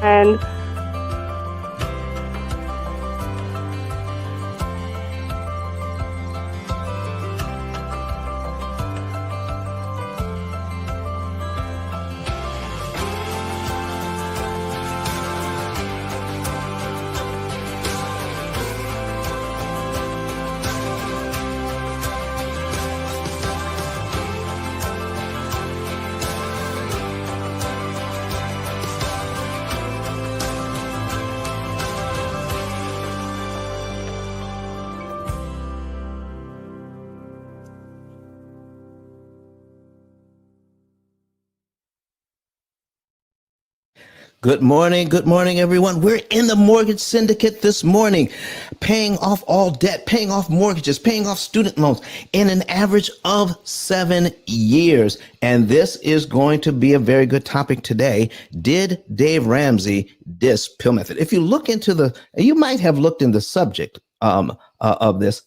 And Good morning, everyone. We're in the mortgage syndicate this morning, paying off all debt, paying off mortgages, paying off student loans in an average of 7 years. And this is going to be a very good topic today. Did Dave Ramsey diss P.I.L.L method? If you look into you might have looked in the subject of this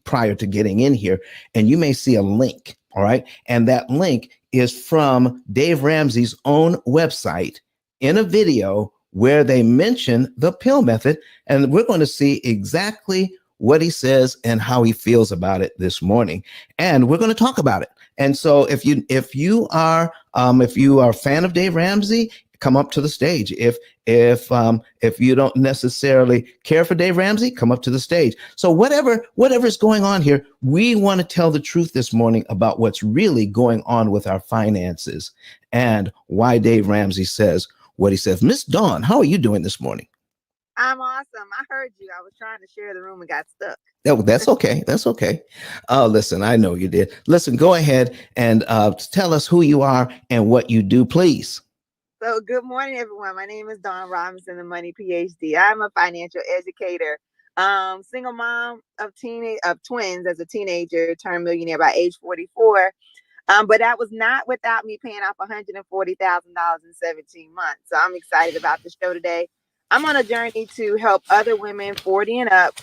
prior to getting in here, and you may see a link. All right. And that link is from Dave Ramsey's own website in a video where they mention the P.I.L.L method. And we're going to see exactly what he says and how he feels about it this morning. And we're going to talk about it. And so if you are a fan of Dave Ramsey, come up to the stage. If you don't necessarily care for Dave Ramsey, come up to the stage. So whatever is going on here, we want to tell the truth this morning about what's really going on with our finances and why Dave Ramsey says what he says. Miss Dawn, how are you doing this morning? I'm awesome. I heard you. I was trying to share the room and got stuck. Oh, that's okay. That's okay. Listen, I know you did. Listen, go ahead and tell us who you are and what you do, please. So good morning, everyone. My name is Dawn Robinson, the Money PhD. I'm a financial educator, single mom of twins as a teenager, turned millionaire by age 44. But that was not without me paying off $140,000 in 17 months. So I'm excited about the show today. I'm on a journey to help other women 40 and up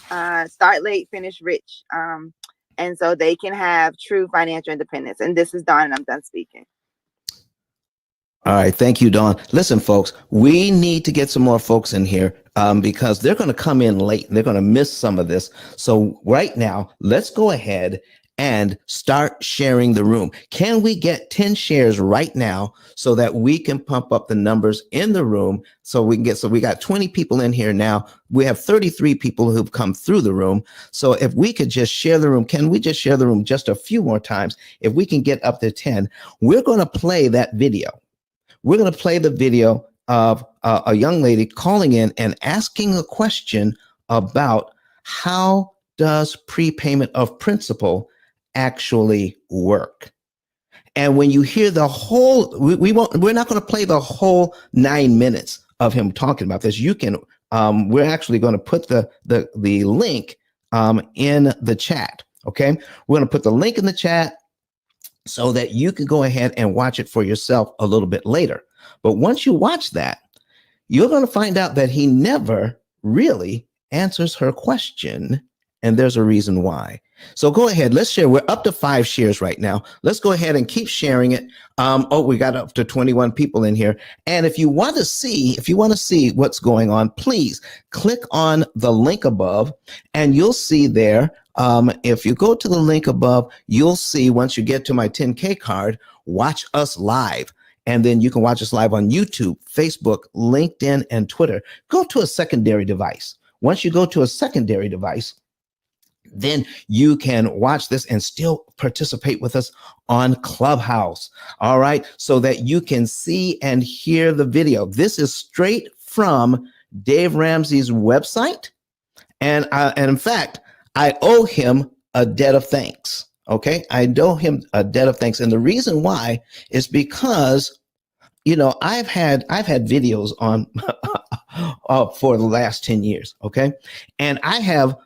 start late, finish rich, and so they can have true financial independence. And this is Dawn, and I'm done speaking. All right. Thank you, Dawn. Listen, folks, we need to get some more folks in here because they're going to come in late and they're going to miss some of this. So right now, let's go ahead and start sharing the room. Can we get 10 shares right now so that we can pump up the numbers in the room so we got 20 people in here now. We have 33 people who've come through the room. So if we could just share the room, can we just share the room just a few more times? If we can get up to 10, we're going to play that video. We're going to play the video of a young lady calling in and asking a question about how does prepayment of principal actually work. And when you hear the whole, we're not going to play the whole 9 minutes of him talking about this. You can, we're actually going to put the link in the chat. Okay. We're going to put the link in the chat so that you can go ahead and watch it for yourself a little bit later. But once you watch that, you're going to find out that he never really answers her question. And there's a reason why. So go ahead. Let's share. We're up to 5 shares right now. Let's go ahead and keep sharing it. We got up to 21 people in here. And if you want to see what's going on, please click on the link above and you'll see there. If you go to the link above, you'll see once you get to my 10K card, watch us live. And then you can watch us live on YouTube, Facebook, LinkedIn, and Twitter. Go to a secondary device. Once you go to a secondary device, then you can watch this and still participate with us on Clubhouse. All right. So that you can see and hear the video. This is straight from Dave Ramsey's website. And in fact, I owe him a debt of thanks. Okay. I owe him a debt of thanks. And the reason why is because, I've had videos on for the last 10 years. Okay. And I have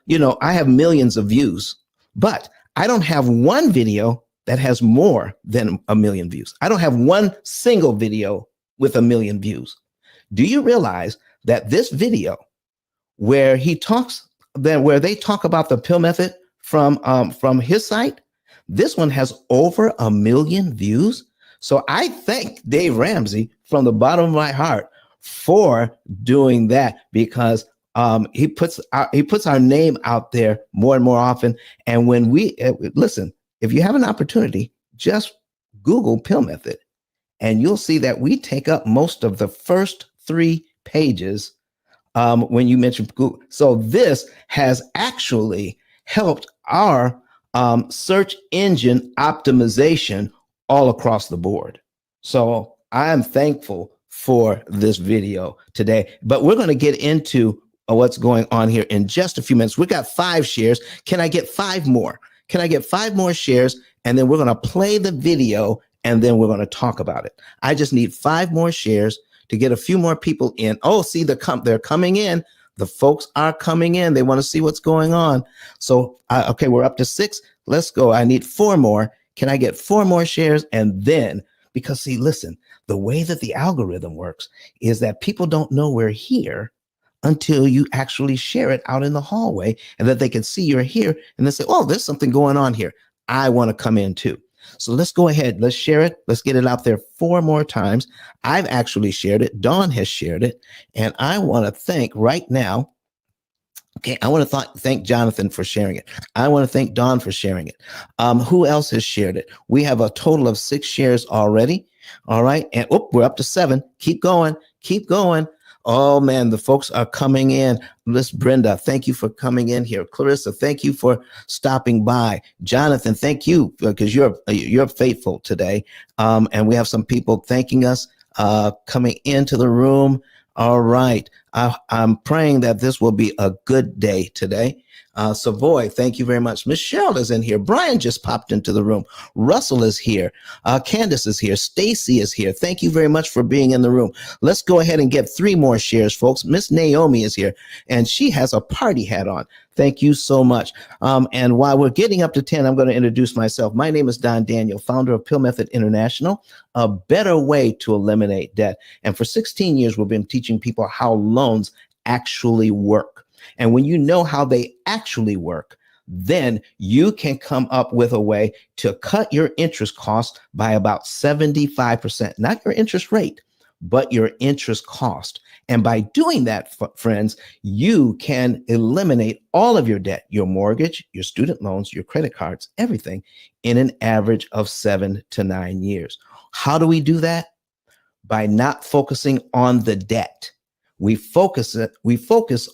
millions of views, but I don't have one video that has more than 1 million views. I don't have one single video with 1 million views. Do you realize that this video where they talk about the P.I.L.L method from his site, this one has over 1 million views. So I thank Dave Ramsey from the bottom of my heart for doing that, because he puts our name out there more and more often. And when we listen, if you have an opportunity, just Google P.I.L.L method, and you'll see that we take up most of the first 3 pages when you mention Google. So this has actually helped our search engine optimization all across the board. So I am thankful for this video today, but we're going to get into what's going on here in just a few minutes. We got 5 shares. Can I get 5 more? Can I get 5 more shares? And then we're going to play the video, and then we're going to talk about it. I just need 5 more shares to get a few more people in. Oh, see, they're coming in. The folks are coming in. They want to see what's going on. So, okay, we're up to 6. Let's go. I need 4 more. Can I get 4 more shares? And then, because see, listen, the way that the algorithm works is that people don't know we're here until you actually share it out in the hallway, and that they can see you're here and they say, oh, there's something going on here. I want to come in too. So let's go ahead. Let's share it. Let's get it out there 4 more times. I've actually shared it. Dawn has shared it. And I want to thank right now. Okay, I want to thank Jonathan for sharing it. I want to thank Dawn for sharing it. Who else has shared it? We have a total of 6 shares already. All right. And we're up to 7. Keep going. Keep going. Oh, man, the folks are coming in. Miss Brenda, thank you for coming in here. Clarissa, thank you for stopping by. Jonathan, thank you, because you're faithful today. And we have some people thanking us coming into the room. All right. I'm praying that this will be a good day today. Savoy, thank you very much. Michelle is in here. Brian just popped into the room. Russell is here. Candace is here. Stacy is here. Thank you very much for being in the room. Let's go ahead and get 3 more shares, folks. Miss Naomi is here, and she has a party hat on. Thank you so much. And while we're getting up to 10, I'm going to introduce myself. My name is Don Daniel, founder of P.I.L.L Method International, a better way to eliminate debt. And for 16 years, we've been teaching people how loans actually work. And when you know how they actually work, then you can come up with a way to cut your interest cost by about 75%, not your interest rate, but your interest cost. And by doing that, friends, you can eliminate all of your debt, your mortgage, your student loans, your credit cards, everything in an average of 7 to 9 years. How do we do that? By not focusing on the debt. We focus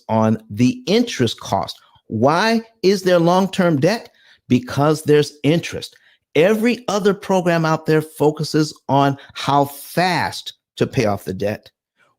on the interest cost. Why is there long-term debt? Because there's interest. Every other program out there focuses on how fast to pay off the debt,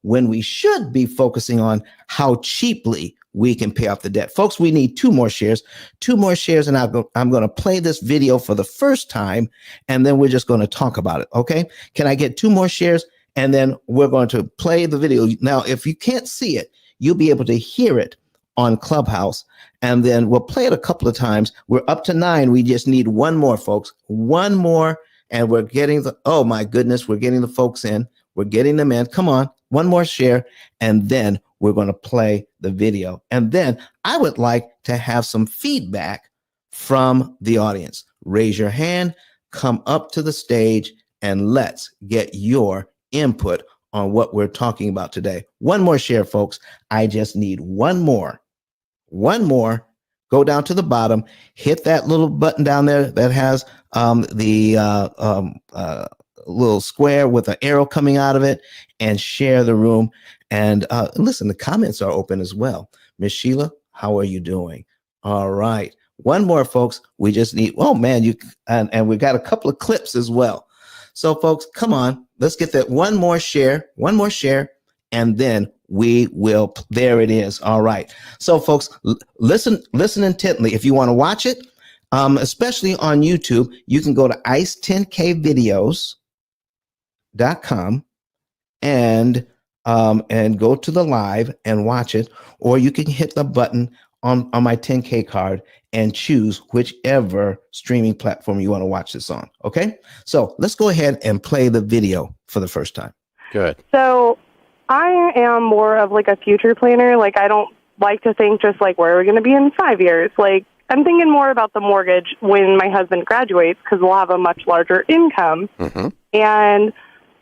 when we should be focusing on how cheaply we can pay off the debt. Folks, we need 2 more shares, and I'm going to play this video for the first time, and then we're just going to talk about it. Okay. Can I get 2 more shares? And then we're going to play the video. Now, if you can't see it, you'll be able to hear it on Clubhouse. And then we'll play it a couple of times. We're up to 9. We just need 1 more, folks. 1 more. And we're getting oh my goodness, we're getting the folks in. We're getting them in. Come on, 1 more share. And then we're going to play the video. And then I would like to have some feedback from the audience. Raise your hand, come up to the stage, and let's get your input on what we're talking about today. 1 more share, folks. I just need 1 more. 1 more. Go down to the bottom, hit that little button down there that has the little square with an arrow coming out of it, and share the room. And listen, the comments are open as well. Miss Sheila, how are you doing? All right. 1 more, folks. We just need, oh man, and we got a couple of clips as well. So folks, come on, let's get that 1 more share, and then we will, there it is. All right. So folks, listen intently. If you want to watch it, especially on YouTube, you can go to ice10kvideos.com and go to the live and watch it, or you can hit the button on my 10K card and choose whichever streaming platform you want to watch this on. Okay. So let's go ahead and play the video for the first time. Good. So I am more of like a future planner. Like, I don't like to think just like, where are we going to be in 5 years? Like, I'm thinking more about the mortgage when my husband graduates, because we'll have a much larger income. Mm-hmm. And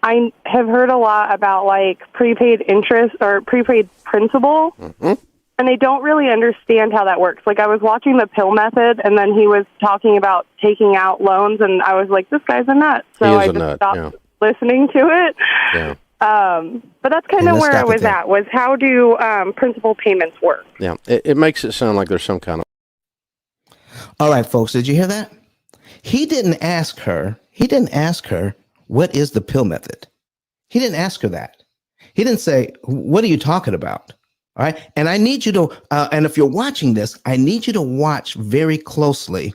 I have heard a lot about like prepaid interest or prepaid principal, and they don't really understand how that works. Like I was watching the P.I.L.L method, and then he was talking about taking out loans, and I was like, this guy's a nut. So I just stopped listening to it. Yeah. But that's kind of where I was at, was how do principal payments work? Yeah, it makes it sound like there's some kind of... All right, folks, did you hear that? He didn't ask her, what is the P.I.L.L method? He didn't ask her that. He didn't say, what are you talking about? All right. And I need you to, and if you're watching this, I need you to watch very closely.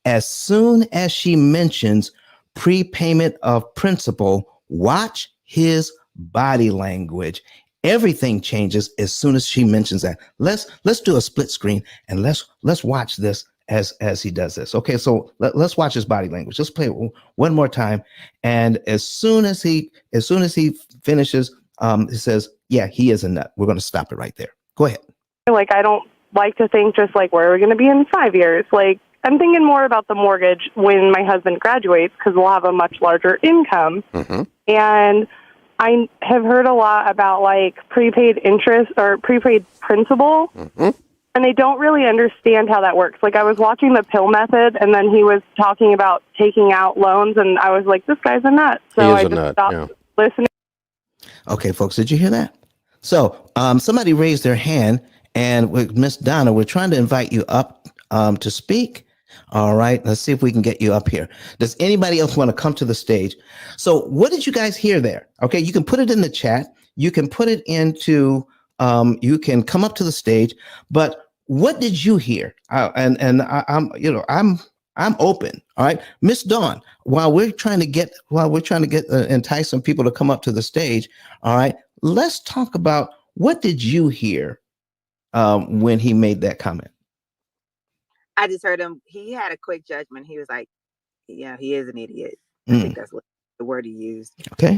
As soon as she mentions prepayment of principal, watch his body language. Everything changes as soon as she mentions that. Let's do a split screen and let's watch this as he does this. Okay, so let's watch his body language. Let's play it one more time. And as soon as he finishes, he says, yeah, he is a nut. We're going to stop it right there. Go ahead. Like, I don't like to think just like, where are we going to be in 5 years? Like, I'm thinking more about the mortgage when my husband graduates, because we'll have a much larger income. And I have heard a lot about like prepaid interest or prepaid principal, and they don't really understand how that works. Like I was watching the P.I.L.L method, and then he was talking about taking out loans, and I was like, this guy's a nut. So I just stopped listening. Okay, folks, did you hear that? So somebody raised their hand, and with Miss Donna, we're trying to invite you up to speak. All right, let's see if we can get you up here. Does anybody else want to come to the stage? So what did you guys hear there? Okay, you can put it in the chat. You can put it into, you can come up to the stage, but what did you hear? I'm open. All right, Miss Dawn, while we're trying to get entice some people to come up to the stage. All right, let's talk about what did you hear when he made that comment? I just heard him. He had a quick judgment. He was like, yeah, he is an idiot. I think that's what the word he used. Okay.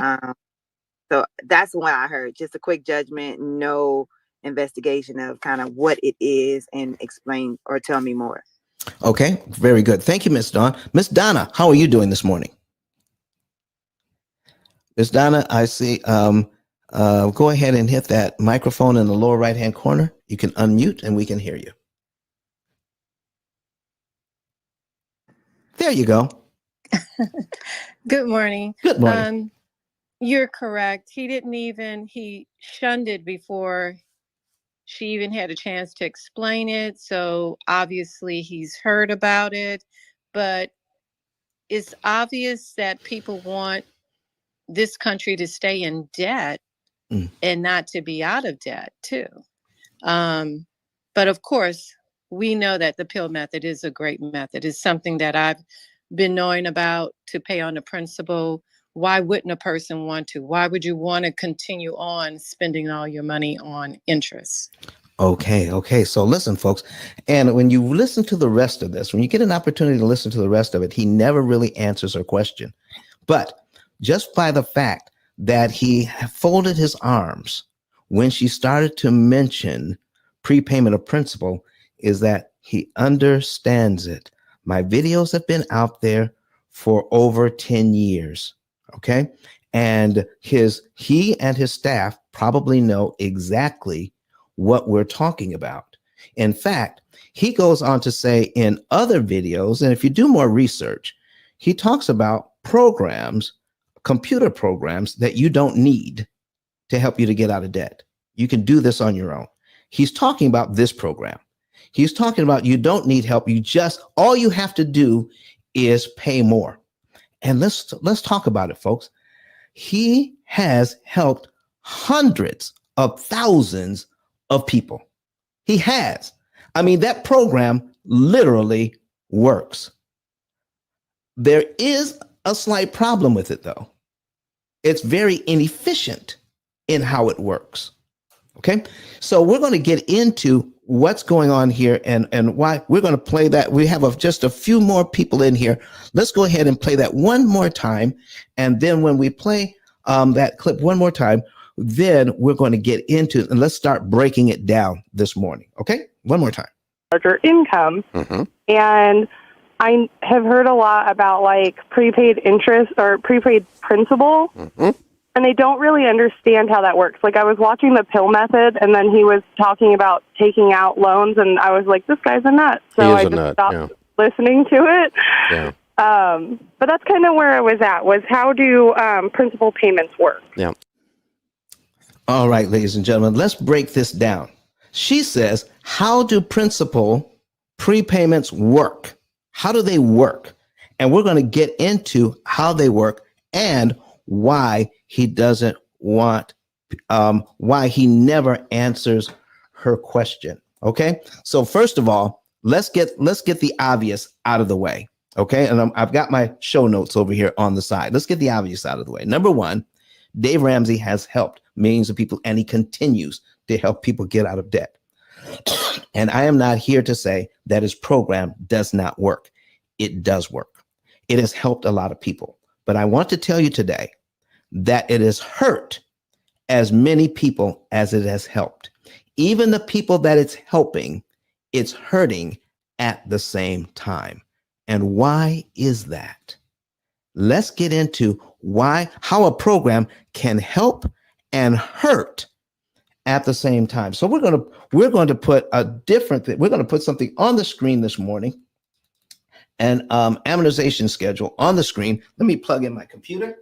So that's what I heard. Just a quick judgment, no investigation of kind of what it is, and explain or tell me more. Okay, very good. Thank you, Miss Dawn. Miss Donna, how are you doing this morning? Miss Donna, I see. Go ahead and hit that microphone in the lower right-hand corner. You can unmute and we can hear you. There you go. Good morning. Good morning. You're correct. He shunned it before she even had a chance to explain it. So obviously he's heard about it, but it's obvious that people want this country to stay in debt and not to be out of debt too. But of course, we know that the P.I.L.L method is a great method. It's something that I've been knowing about, to pay on the principal. Why wouldn't a person want to? Why would you want to continue on spending all your money on interest? Okay. So listen, folks, and when you listen to the rest of this, when you get an opportunity to listen to the rest of it, he never really answers her question. But just by the fact that he folded his arms when she started to mention prepayment of principal, is that he understands it. My videos have been out there for over 10 years. Okay. And he and his staff probably know exactly what we're talking about. In fact, he goes on to say in other videos, and if you do more research, he talks about programs, computer programs that you don't need to help you to get out of debt. You can do this on your own. He's talking about this program. He's talking about you don't need help. All you have to do is pay more. And let's talk about it, folks. He has helped hundreds of thousands of people. He has. I mean, that program literally works. There is a slight problem with it, though. It's very inefficient in how it works. Okay, so we're going to get into what's going on here and why. We're going to play that. We have just a few more people in here. Let's go ahead and play that one more time. And then when we play that clip one more time, then we're going to get into it, and let's start breaking it down this morning. Okay, one more time. Larger income. And I have heard a lot about like prepaid interest or prepaid principal, and I don't really understand how that works. Like I was watching the P.I.L.L method, and then he was talking about taking out loans, and I was like, this guy's a nut. So I just stopped listening to it. Yeah. But that's kind of where I was at, was how do principal payments work? Yeah. All right, ladies and gentlemen, let's break this down. She says, how do principal prepayments work? How do they work? And we're going to get into how they work and why he doesn't want, why he never answers her question. Okay. So first of all, let's get the obvious out of the way. Okay. And I've got my show notes over here on the side. Let's get the obvious out of the way. Number one, Dave Ramsey has helped millions of people, and he continues to help people get out of debt. And I am not here to say that his program does not work. It does work. It has helped a lot of people. But I want to tell you today that it has hurt as many people as it has helped. Even the people that it's helping, it's hurting at the same time. And why is that? Let's get into how a program can help and hurt at the same time. So we're going to put we're going to put something on the screen this morning, an amortization schedule on the screen. Let me plug in my computer.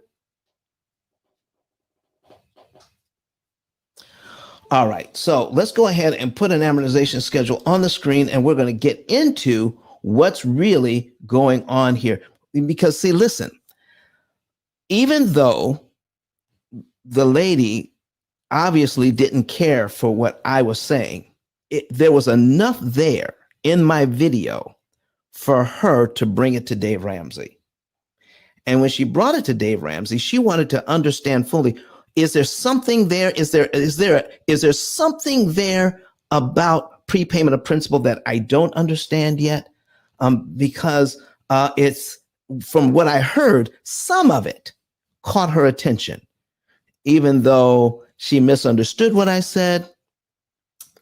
All right, so let's go ahead and put an amortization schedule on the screen, and we're going to get into what's really going on here. Because see, listen, even though the lady obviously didn't care for what I was saying, there was enough there in my video for her to bring it to Dave Ramsey. And when she brought it to Dave Ramsey, she wanted to understand fully, is there something there? Is there something there about prepayment of principal that I don't understand yet? Because it's, from what I heard, some of it caught her attention, even though she misunderstood what I said.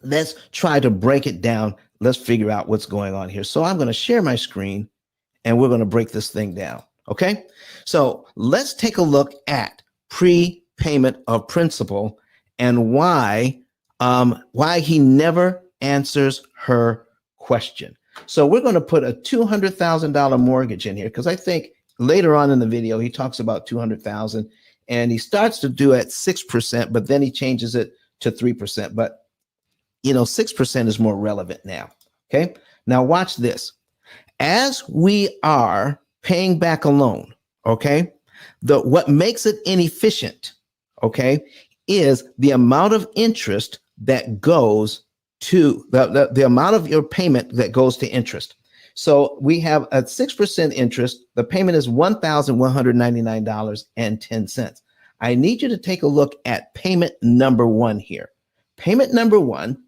Let's try to break it down. Let's figure out what's going on here. So I'm going to share my screen and we're going to break this thing down. Okay. So let's take a look at prepayment of principal and why he never answers her question. So we're going to put a $200,000 mortgage in here, because I think later on in the video, he talks about 200,000 and he starts to do it 6%, but then he changes it to 3%. But 6% is more relevant now. Okay. Now watch this. As we are paying back a loan, okay, what makes it inefficient, okay, is the amount of interest that goes to the amount of your payment that goes to interest. So we have a 6% interest. The payment is $1,199.10. I need you to take a look at payment number one here. Payment number one,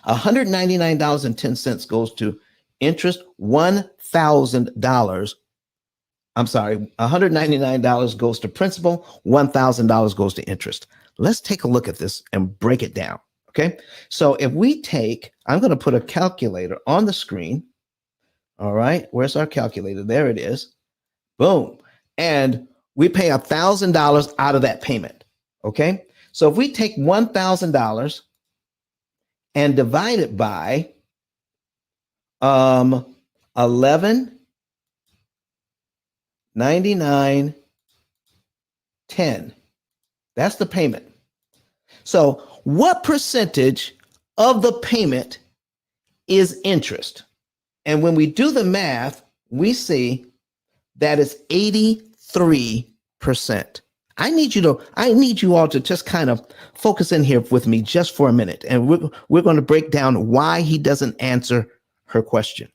$199.10 goes to interest. $1,000. I'm sorry, $199 goes to principal. $1,000 goes to interest. Let's take a look at this and break it down. Okay. So if we take, I'm going to put a calculator on the screen. All right. Where's our calculator? There it is. Boom. And we pay $1,000 out of that payment. Okay. So if we take $1,000 and divide it by 11.99.10, that's the payment. So what percentage of the payment is interest? And when we do the math, we see that it's 83%. I need you all to just kind of focus in here with me just for a minute. And we're going to break down why he doesn't answer her question.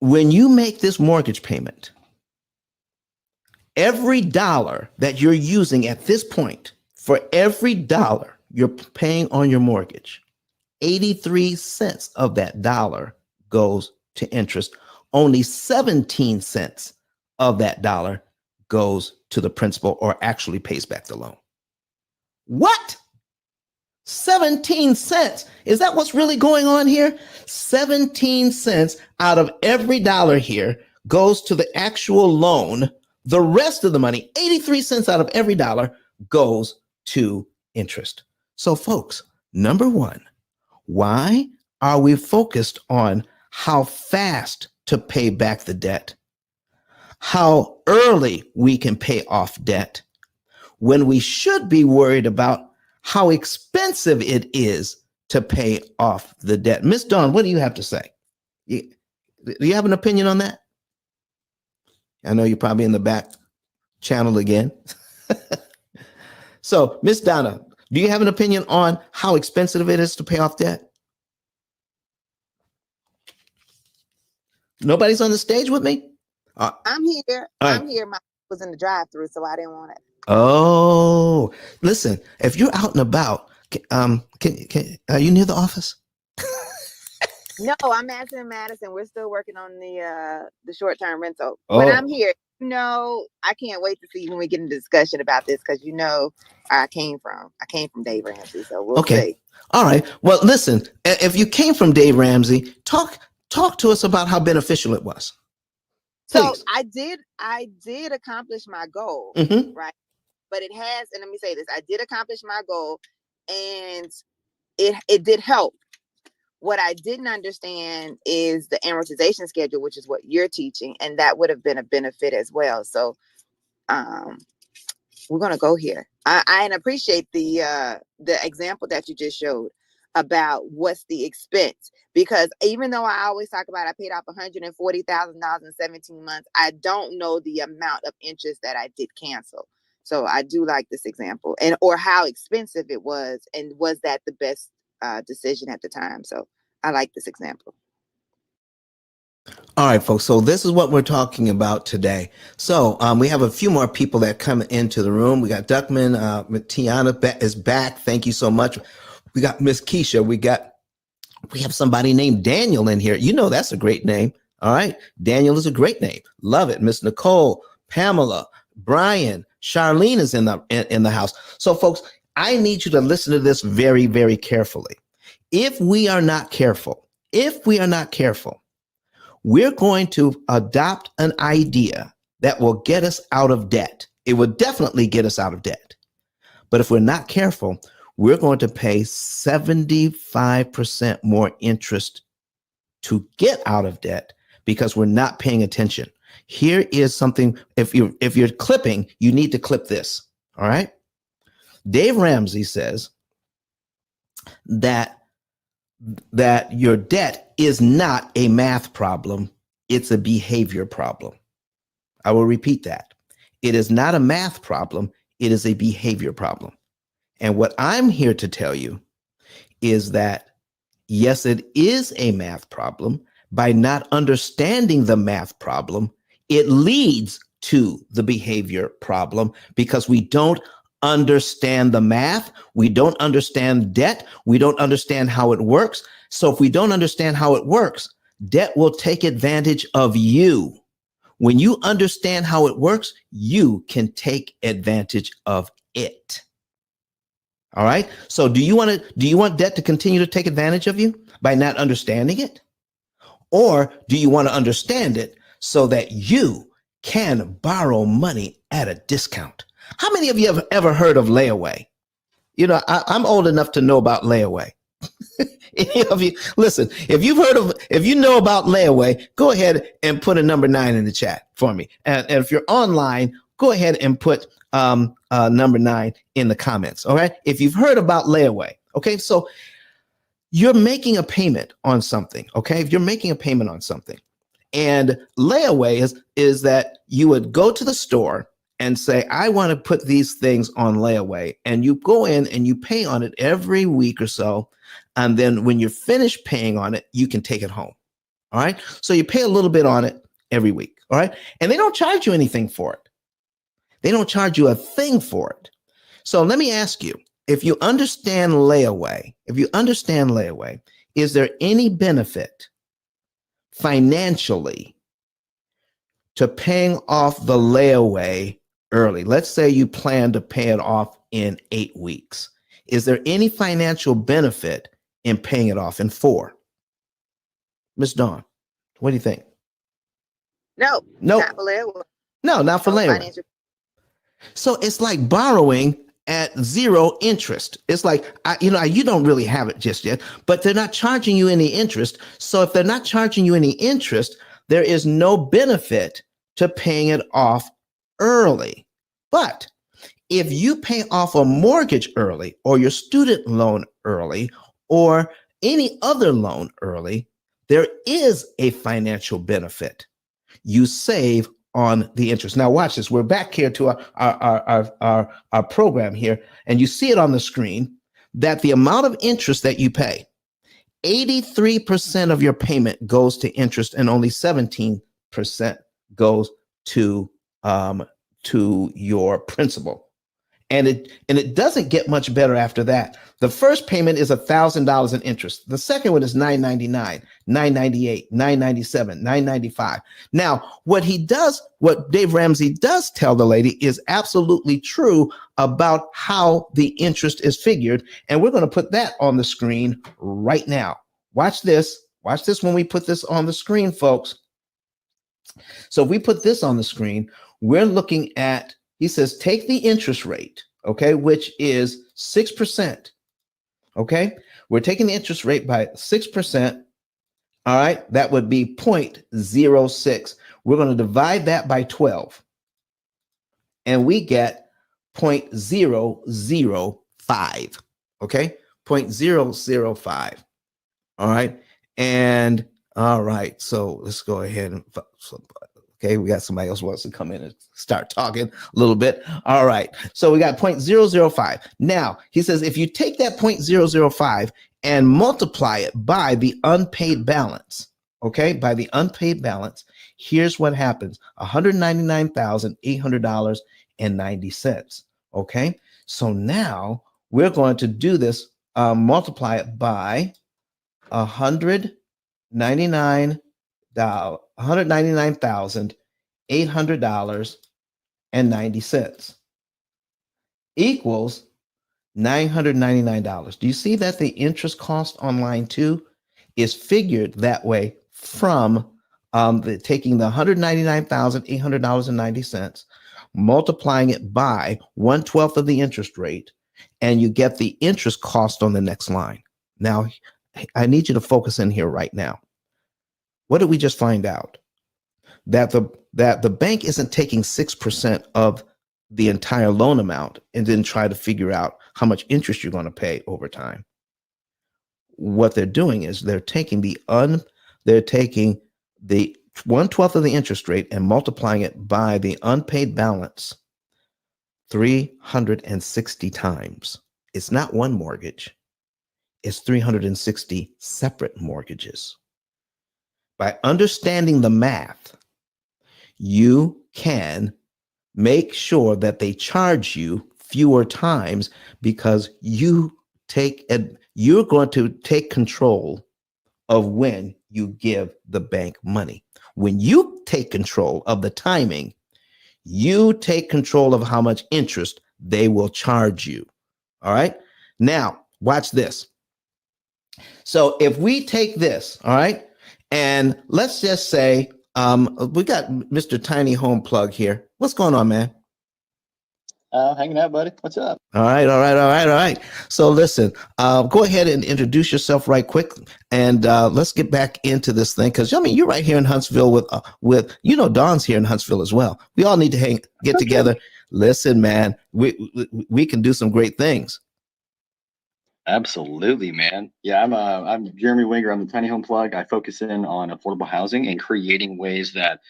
When you make this mortgage payment, every dollar that you're using at this point, for every dollar you're paying on your mortgage, 83 cents of that dollar goes to interest. Only 17 cents of that dollar goes to the principal, or actually pays back the loan. What? 17 cents. Is that what's really going on here? 17 cents out of every dollar here goes to the actual loan. The rest of the money, 83 cents out of every dollar, goes to interest. So, folks, number one, why are we focused on how fast to pay back the debt? How early we can pay off debt, when we should be worried about how expensive it is to pay off the debt. Miss Dawn, what do you have to say? Do you have an opinion on that? I know you're probably in the back channel again. So, Miss Donna, do you have an opinion on how expensive it is to pay off debt? Nobody's on the stage with me? I'm here. Right. I'm here. My was in the drive-through, so I didn't want it. Oh, listen, if you're out and about, are you near the office? No, I'm Madison. We're still working on the short-term rental. But I'm here. I can't wait to see when we get into discussion about this, because I came from Dave Ramsey, so we'll see. All right. Well, listen, if you came from Dave Ramsey, talk to us about how beneficial it was. Please. So I did accomplish my goal, right? But it has, and let me say this, I did accomplish my goal, and it did help. What I didn't understand is the amortization schedule, which is what you're teaching, and that would have been a benefit as well. So we're gonna go here. I appreciate the example that you just showed about what's the expense, because even though I always talk about I paid off $140,000 in 17 months, I don't know the amount of interest that I did cancel. So I do like this example, or how expensive it was, and was that the best decision at the time. So I like this example. All right, folks. So this is what we're talking about today. So we have a few more people that come into the room. We got Duckman, Tiana is back. Thank you so much. We got Miss Keisha. We have somebody named Daniel in here. You know, that's a great name. All right. Daniel is a great name. Love it. Miss Nicole, Pamela, Brian, Charlene is in the house. So, folks, I need you to listen to this very, very carefully. If we are not careful, we're going to adopt an idea that will get us out of debt. It will definitely get us out of debt. But if we're not careful, we're going to pay 75% more interest to get out of debt because we're not paying attention. Here is something, if you're clipping, you need to clip this. All right. Dave Ramsey says that your debt is not a math problem, it's a behavior problem. I will repeat that. It is not a math problem, it is a behavior problem. And what I'm here to tell you is that, yes, it is a math problem. By not understanding the math problem, it leads to the behavior problem, because we don't understand the math. We don't understand debt. We don't understand how it works. So if we don't understand how it works, debt will take advantage of you. When you understand how it works, you can take advantage of it. All right. So do you want debt to continue to take advantage of you by not understanding it? Or do you want to understand it so that you can borrow money at a discount? How many of you have ever heard of layaway? You know, I'm old enough to know about layaway. Any of you, listen, if you know about layaway, go ahead and put a number 9 in the chat for me. And if you're online, go ahead and put number 9 in the comments. All right. If you've heard about layaway. Okay. So you're making a payment on something. Okay. If you're making a payment on something, and layaway is that you would go to the store and say, I want to put these things on layaway. And you go in and you pay on it every week or so. And then when you're finished paying on it, you can take it home. All right. So you pay a little bit on it every week. All right. And they don't charge you anything for it. They don't charge you a thing for it. So let me ask you, if you understand layaway, is there any benefit financially to paying off the layaway early? Let's say you plan to pay it off in 8 weeks. Is there any financial benefit in paying it off in 4? Miss Dawn, what do you think? No, Nope. not for labor. No, not for No labor. financial. So it's like borrowing at 0 interest. It's like, you don't really have it just yet, but they're not charging you any interest. So if they're not charging you any interest, there is no benefit to paying it off early. But if you pay off a mortgage early, or your student loan early, or any other loan early, there is a financial benefit. You save on the interest. Now watch this. We're back here to our program here, and you see it on the screen that the amount of interest that you pay, 83% of your payment goes to interest, and only 17% goes to your principal. And it doesn't get much better after that. The first payment is $1,000 in interest. The second one is $999, $998, $997, $995. Now, what Dave Ramsey does tell the lady is absolutely true about how the interest is figured. And we're going to put that on the screen right now. Watch this. Watch this when we put this on the screen, folks. So if we put this on the screen, we're looking at, he says, take the interest rate, okay, which is 6%. Okay, we're taking the interest rate by 6%. All right, that would be 0.06. We're going to divide that by 12, and we get 0.005. Okay, 0.005. All right, and all right, so let's go ahead and. Okay, we got somebody else wants to come in and start talking a little bit. All right, so we got 0.005. Now, he says if you take that 0.005 and multiply it by the unpaid balance, okay, by the unpaid balance, here's what happens: $199,800.90. Okay, so now we're going to do this, multiply it by $199,800.90 equals $999. Do you see that the interest cost on line 2 is figured that way from taking the $199,800.90, multiplying it by 1/12 of the interest rate, and you get the interest cost on the next line. Now, I need you to focus in here right now. What did we just find out? That the bank isn't taking 6% of the entire loan amount and then try to figure out how much interest you're going to pay over time. What they're doing is they're taking the 1/12 of the interest rate and multiplying it by the unpaid balance 360 times. It's not one mortgage. It's 360 separate mortgages. By understanding the math, you can make sure that they charge you fewer times because you're going to take control of when you give the bank money. When you take control of the timing, you take control of how much interest they will charge you. All right. Now, watch this. So if we take this, all right, and let's just say we got Mr. Tiny Home Plug here. What's going on, man? Hanging out, buddy. What's up? All right. So listen, go ahead and introduce yourself right quick, and let's get back into this thing because you're right here in Huntsville with Dawn's here in Huntsville as well. We all need to get together. Listen, man, we can do some great things. Absolutely, man. Yeah, I'm Jeremy Winger. I'm the Tiny Home Plug. I focus in on affordable housing and creating ways that,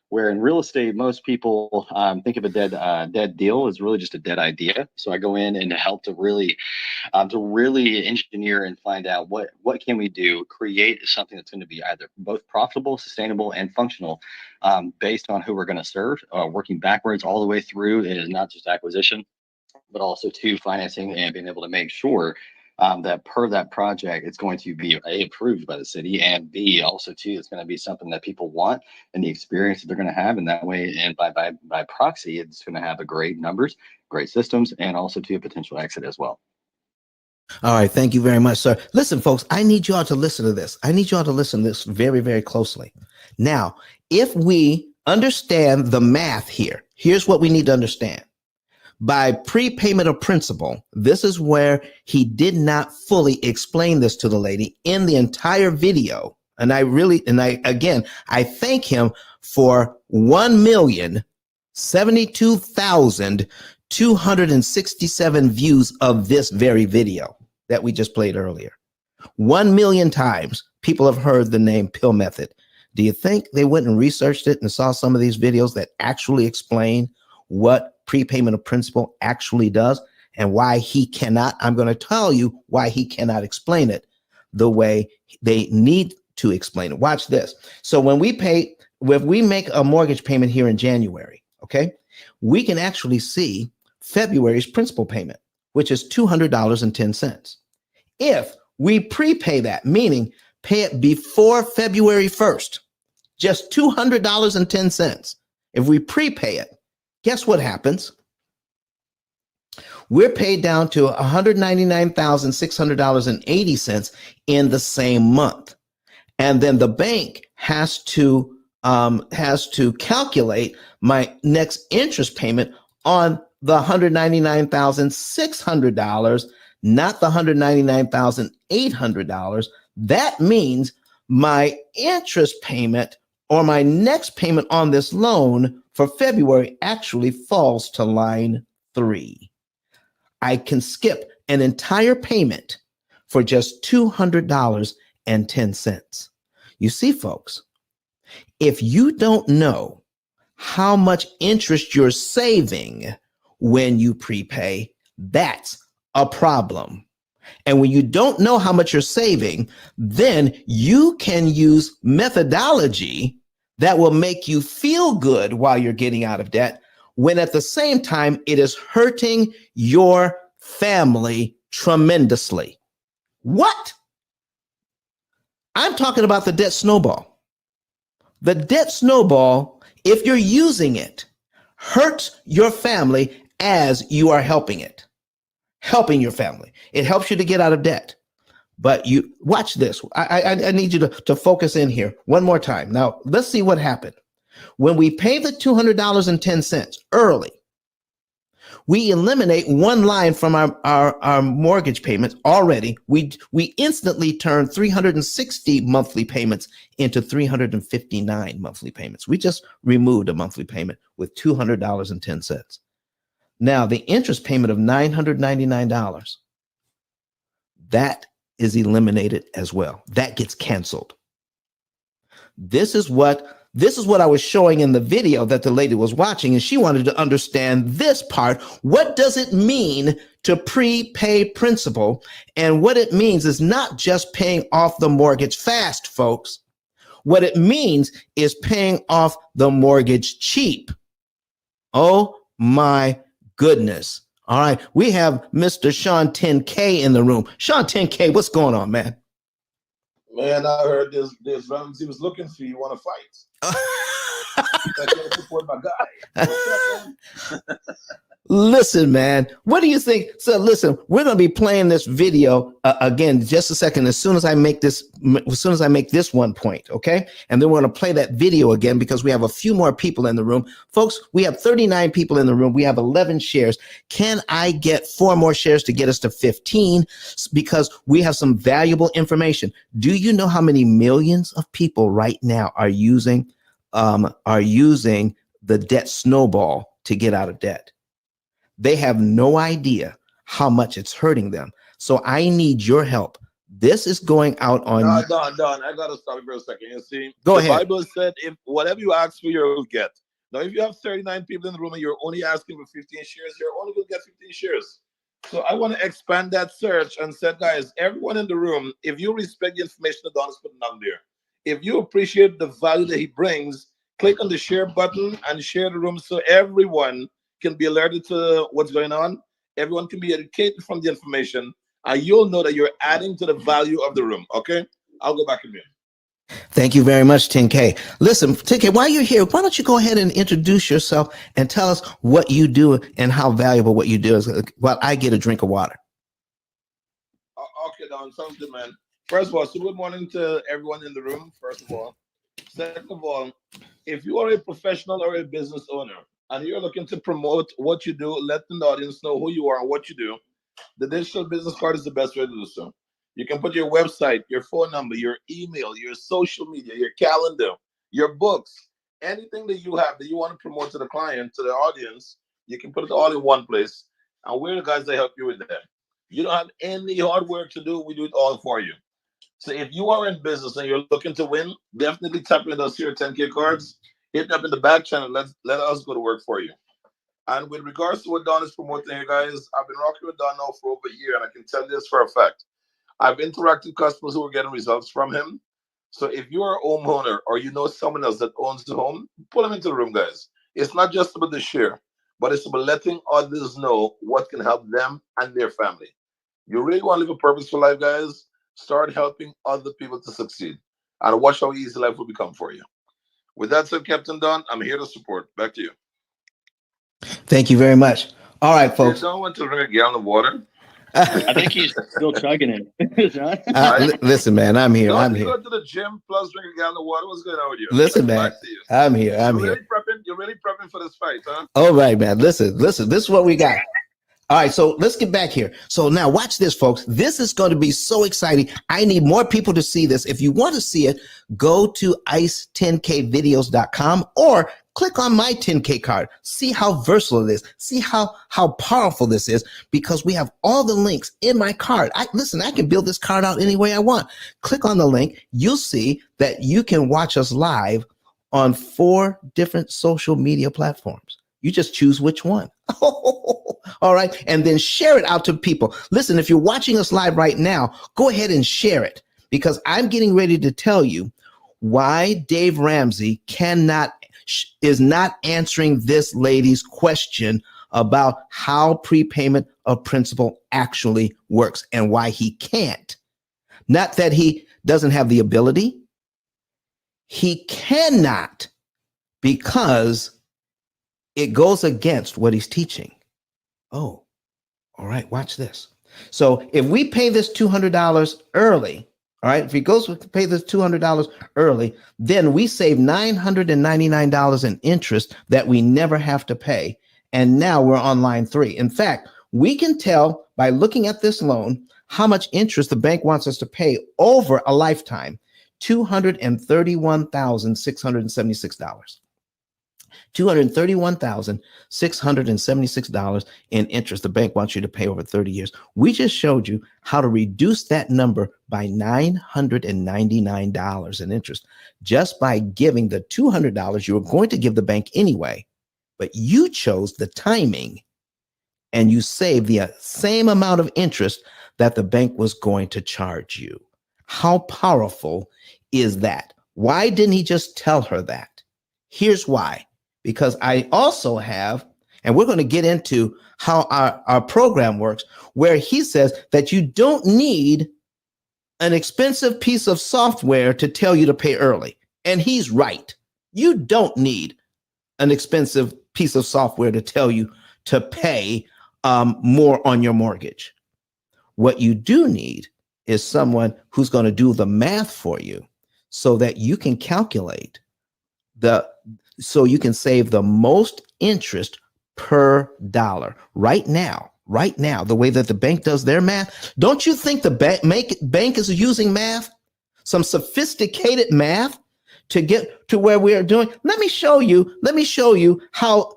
where in real estate, most people think of a dead deal as really just a dead idea. So I go in and help to really engineer and find out what can we do, create something that's going to be either both profitable, sustainable, and functional, based on who we're going to serve. Working backwards all the way through, it is not just acquisition, but also to financing and being able to make sure that per that project, it's going to be A, approved by the city, and B, also too, it's going to be something that people want and the experience that they're going to have. And that way, and by proxy, it's going to have a great numbers, great systems, and also to a potential exit as well. All right. Thank you very much, sir. Listen, folks, I need you all to listen to this. I need you all to listen to this very, very closely. Now, if we understand the math here, here's what we need to understand. By prepayment of principal, this is where he did not fully explain this to the lady in the entire video. And I thank him for 1,072,267 views of this very video that we just played earlier. 1 million times people have heard the name P.I.L.L method. Do you think they went and researched it and saw some of these videos that actually explain what prepayment of principal actually does and why he cannot? I'm going to tell you why he cannot explain it the way they need to explain it. Watch this. So when we make a mortgage payment here in January, okay, we can actually see February's principal payment, which is $200.10. If we prepay that, meaning pay it before February 1st, just $200.10. If we prepay it, guess what happens? We're paid down to $199,600.80 in the same month. And then the bank has to calculate my next interest payment on the $199,600, not the $199,800. That means my interest payment or my next payment on this loan for February actually falls to line 3. I can skip an entire payment for just $200.10. You see, folks, if you don't know how much interest you're saving when you prepay, that's a problem. And when you don't know how much you're saving, then you can use methodology that will make you feel good while you're getting out of debt, when at the same time it is hurting your family tremendously. What? I'm talking about the debt snowball. The debt snowball, if you're using it, hurts your family as you are helping your family. It helps you to get out of debt. But you watch this. I need you to focus in here one more time. Now, let's see what happened. When we pay the $200.10 early, we eliminate one line from our mortgage payments already. We instantly turn 360 monthly payments into 359 monthly payments. We just removed a monthly payment with $200.10. Now, the interest payment of $999, that is eliminated as well. That gets canceled. This is what I was showing in the video that the lady was watching, and she wanted to understand this part. What does it mean to prepay principal? And what it means is not just paying off the mortgage fast, folks. What it means is paying off the mortgage cheap. Oh my goodness. All right. We have Mr. Sean 10K in the room. Sean 10K, what's going on, man? Man, I heard this Ramsey was looking for you. Want to fight? I can't support my guy. What's up, man? Listen, man, what do you think? So listen, we're going to be playing this video again, just a second. As soon as I make this one point. Okay. And then we're going to play that video again because we have a few more people in the room. Folks, we have 39 people in the room. We have 11 shares. Can I get 4 more shares to get us to 15? Because we have some valuable information. Do you know how many millions of people right now are using the debt snowball to get out of debt? They have no idea how much it's hurting them. So I need your help. This is going out on. Don, I gotta stop you for a second. You see, Go ahead. The Bible said, "If whatever you ask for, you'll get." Now, if you have 39 people in the room and you're only asking for 15 shares, you're only gonna get 15 shares. So I want to expand that search and say, guys, everyone in the room, if you respect the information that Don is putting on there, if you appreciate the value that he brings, click on the share button and share the room so everyone can be alerted to what's going on. Everyone can be educated from the information, and you'll know that you're adding to the value of the room. Okay, I'll go back in there. Thank you very much, 10K. Listen, 10K, while you're here, why don't you go ahead and introduce yourself and tell us what you do and how valuable what you do is while I get a drink of water. Don. Sounds good, man. First of all, so good morning to everyone in the room, first of all. Second of all, if you are a professional or a business owner and you're looking to promote what you do, let the audience know who you are and what you do, the digital business card is the best way to do so. You can put your website, your phone number, your email, your social media, your calendar, your books, anything that you have that you want to promote to the client, to the audience, you can put it all in one place. And we're the guys that help you with that. You don't have any hard work to do, we do it all for you. So if you are in business and you're looking to win, definitely tap in those here 10K cards. Hit up in the back channel. Let us go to work for you. And with regards to what Don is promoting here, guys, I've been rocking with Don now for over a year, and I can tell this for a fact. I've interacted with customers who are getting results from him. So if you are a homeowner or you know someone else that owns the home, pull them into the room, guys. It's not just about the share, but it's about letting others know what can help them and their family. You really want to live a purposeful life, guys? Start helping other people to succeed. And watch how easy life will become for you. With that said, Captain Don, I'm here to support. Back to you. Thank you very much. All right, You folks. don't want to drink a gallon of water? I think he's still chugging it. John? Listen, man, I'm here. Don't I'm you here. go to the gym plus drink a gallon of water? What's going on with you? Listen, man, Back to you. I'm here. I'm You're here. really prepping. You're really prepping for this fight, huh? All right, man. Listen. This is what we got. All right, so let's get back here. So now watch this, folks. This is going to be so exciting. I need more people to see this. If you want to see it, go to ice10kvideos.com or click on my 10K card. See how versatile it is. See how powerful this is, because we have all the links in my card. I can build this card out any way I want. Click on the link. You'll see that you can watch us live on 4 different social media platforms. You just choose which one. All right. And then share it out to people. Listen, if you're watching us live right now, go ahead and share it, because I'm getting ready to tell you why Dave Ramsey is not answering this lady's question about how prepayment of principal actually works and why he can't. Not that he doesn't have the ability. He cannot, because it goes against what he's teaching. Oh, all right, watch this. So if we pay this $200 early, all right, if he goes to pay this $200 early, then we save $999 in interest that we never have to pay. And now we're on line 3. In fact, we can tell by looking at this loan how much interest the bank wants us to pay over a lifetime: $231,676. $231,676 in interest the bank wants you to pay over 30 years. We just showed you how to reduce that number by $999 in interest just by giving the $200 you were going to give the bank anyway, but you chose the timing and you saved the same amount of interest that the bank was going to charge you. How powerful is that? Why didn't he just tell her that? Here's why. Because I also have, and we're going to get into how our program works, where he says that you don't need an expensive piece of software to tell you to pay early. And he's right. You don't need an expensive piece of software to tell you to pay more on your mortgage. What you do need is someone who's going to do the math for you so that you can calculate so you can save the most interest per dollar. Right now, the way that the bank does their math, don't you think the bank is using math, some sophisticated math, to get to where we are doing? Let me show you how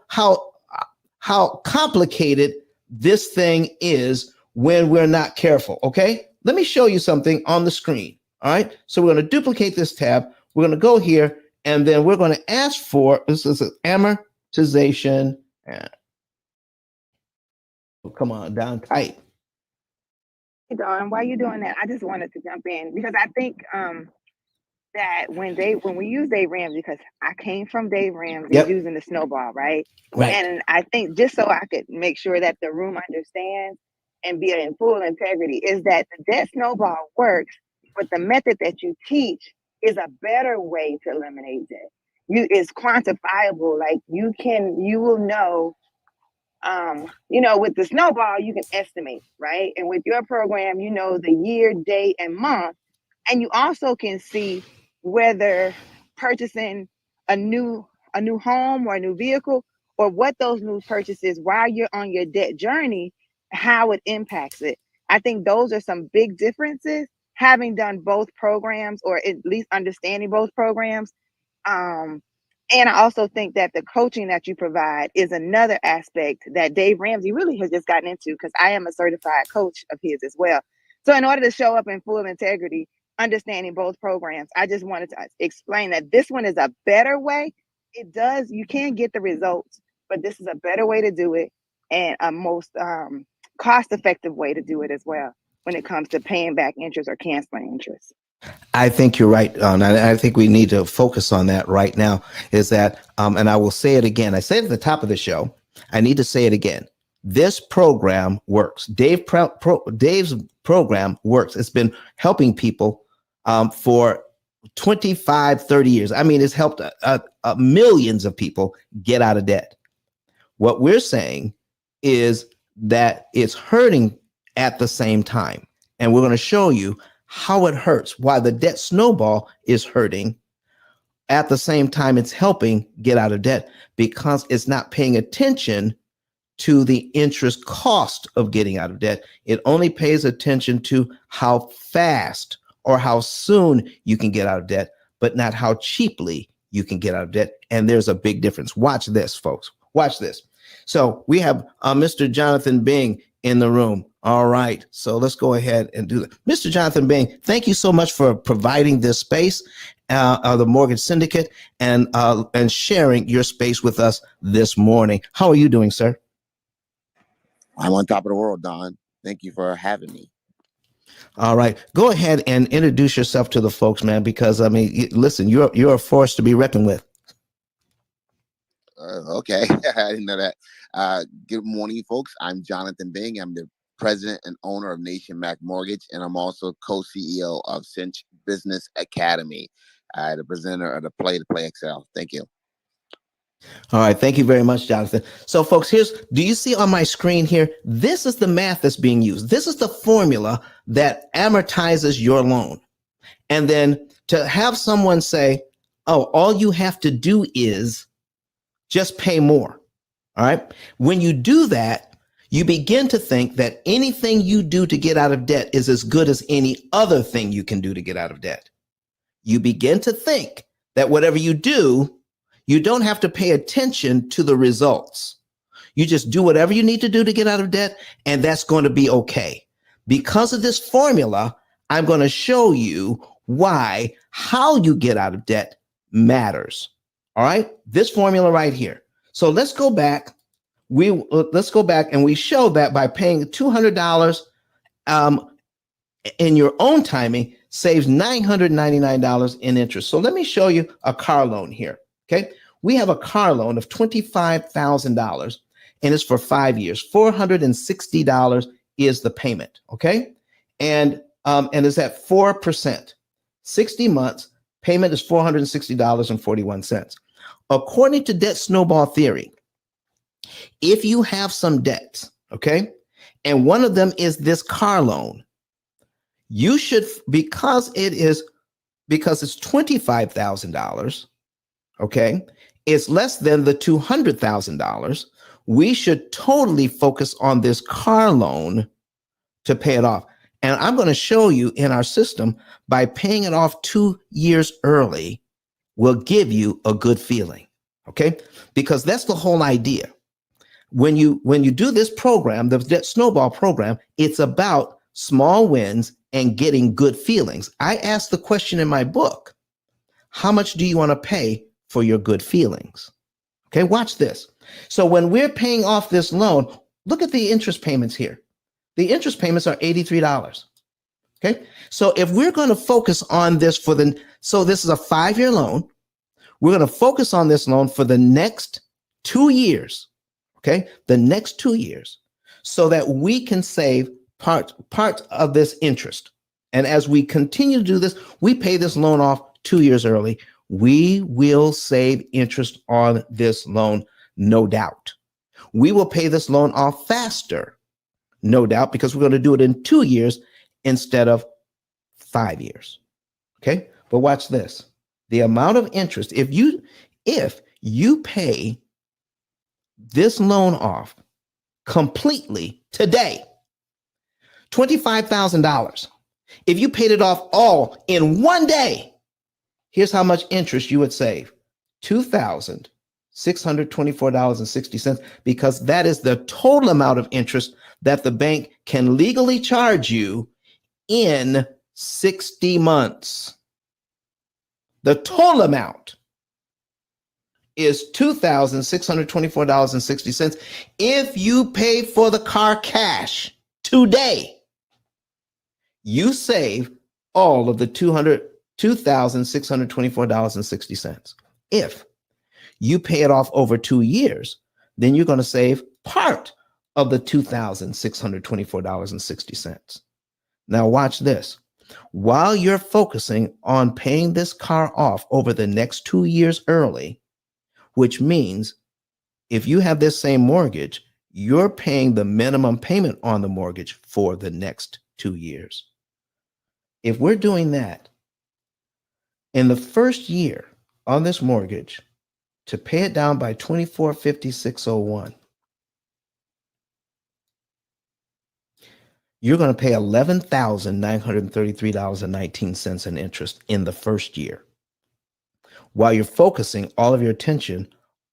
complicated this thing is when we're not careful. Okay, let me show you something on the screen. All right, so we're going to duplicate this tab. We're going to go here, and then we're going to ask for, this is an amortization. Come on, down tight. Hey, Dawn, why are you doing that? I just wanted to jump in because I think that when we use Dave Ramsey, because I came from Dave Ramsey using the snowball, right? And I think just so I could make sure that the room understands and be in full integrity, is that the debt snowball works, but the method that you teach is a better way to eliminate debt. It's quantifiable. Like you will know With the snowball, you can estimate, right? And with your program, you know the year, day, and month. And you also can see whether purchasing a new home or a new vehicle, or what those new purchases while you're on your debt journey, how it impacts it. I think those are some big differences. Having done both programs, or at least understanding both programs, um, and I also think that the coaching that you provide is another aspect that Dave Ramsey really has just gotten into, because I am a certified coach of his as well. So in order to show up in full integrity, understanding both programs, I just wanted to explain that this one is a better way. You can get the results, but this is a better way to do it, and a most cost effective way to do it as well when it comes to paying back interest or canceling interest. I think you're right. I think we need to focus on that right now, is that, and I will say it again. I said at the top of the show, I need to say it again. This program works. Dave's program works. It's been helping people for 25, 30 years. I mean, it's helped millions of people get out of debt. What we're saying is that it's hurting at the same time. And we're going to show you how it hurts, why the debt snowball is hurting. At the same time, it's helping get out of debt, because it's not paying attention to the interest cost of getting out of debt. It only pays attention to how fast or how soon you can get out of debt, but not how cheaply you can get out of debt. And there's a big difference. Watch this, folks. Watch this. So we have Mr. Jonathan Bing in the room. All right. So let's go ahead and do that. Mr. Jonathan Bing, thank you so much for providing this space, the Mortgage Syndicate, and sharing your space with us this morning. How are you doing, sir? I'm on top of the world, Don. Thank you for having me. All right. Go ahead and introduce yourself to the folks, man, because, I mean, listen, you're a force to be reckoned with. Okay. I didn't know that. Good morning, folks. I'm Jonathan Bing. I'm the president and owner of Nation Mac Mortgage, and I'm also co-CEO of Cinch Business Academy, the presenter of the Play to Play Excel. Thank you. All right. Thank you very much, Jonathan. So, folks, do you see on my screen here? This is the math that's being used. This is the formula that amortizes your loan. And then to have someone say, oh, all you have to do is just pay more. All right. When you do that, you begin to think that anything you do to get out of debt is as good as any other thing you can do to get out of debt. You begin to think that whatever you do, you don't have to pay attention to the results. You just do whatever you need to do to get out of debt, and that's going to be okay. Because of this formula, I'm going to show you why how you get out of debt matters. All right, this formula right here. So let's go back. Let's go back, and we show that by paying $200 in your own timing saves $999 in interest. So let me show you a car loan here. Okay, we have a car loan of $25,000, and it's for 5 years. $460 is the payment. Okay, and it's at 4%. 60 months. Payment is $460.41. According to Debt Snowball theory, if you have some debts, okay, and one of them is this car loan, you should, because it's $25,000, okay, it's less than the $200,000. We should totally focus on this car loan to pay it off. And I'm going to show you in our system, by paying it off 2 years early will give you a good feeling. Okay, because that's the whole idea. When you do this program, the Debt Snowball program, it's about small wins and getting good feelings. I asked the question in my book, how much do you want to pay for your good feelings? Okay, watch this. So when we're paying off this loan, look at the interest payments here. The interest payments are $83. Okay, so if we're going to focus on this so this is a 5-year loan, we're going to focus on this loan for the next 2 years. Okay, the next 2 years, so that we can save part of this interest. And as we continue to do this, we pay this loan off 2 years early. We will save interest on this loan, no doubt. We will pay this loan off faster, no doubt, because we're going to do it in 2 years instead of 5 years. Okay, but watch this. The amount of interest, if you pay this loan off completely today, $25,000. If you paid it off all in 1 day, here's how much interest you would save. $2,624.60, because that is the total amount of interest that the bank can legally charge you in 60 months. The total amount is $2,624.60. If you pay for the car cash today, you save all of the $2,624.60. If you pay it off over 2 years, then you're going to save part of the $2,624.60. Now watch this. While you're focusing on paying this car off over the next 2 years early, which means if you have this same mortgage, you're paying the minimum payment on the mortgage for the next 2 years. If we're doing that, in the first year on this mortgage, to pay it down by $2,456.01, you're going to pay $11,933.19 in interest in the first year, while you're focusing all of your attention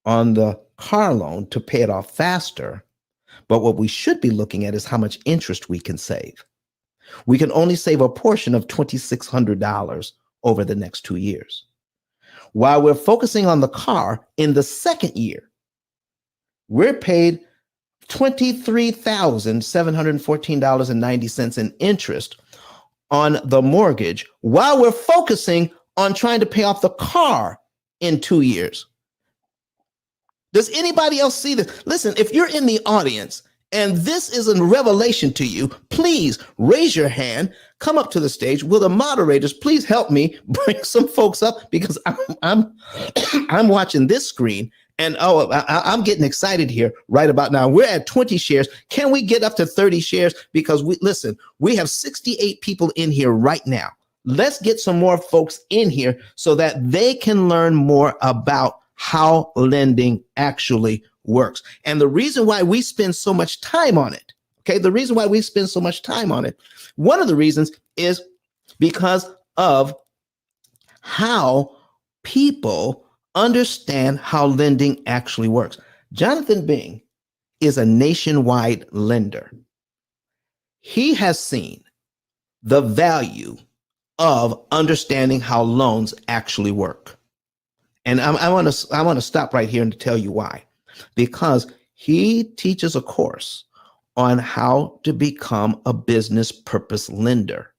on the car loan to pay it off faster. But what we should be looking at is how much interest we can save. We can only save a portion of $2,600 over the next 2 years. While we're focusing on the car in the second year, we're paid $23,714.90 in interest on the mortgage while we're focusing on trying to pay off the car in 2 years. Does anybody else see this? Listen, if you're in the audience and this is a revelation to you, please raise your hand, come up to the stage. Will the moderators please help me bring some folks up, because I'm watching this screen and I'm getting excited here right about now. We're at 20 shares. Can we get up to 30 shares? Because we have 68 people in here right now. Let's get some more folks in here so that they can learn more about how lending actually works. And the reason why we spend so much time on it, one of the reasons is because of how people understand how lending actually works. Jonathan Bing is a nationwide lender. He has seen the value of understanding how loans actually work. And I want to stop right here and tell you why. Because he teaches a course on how to become a business purpose lender.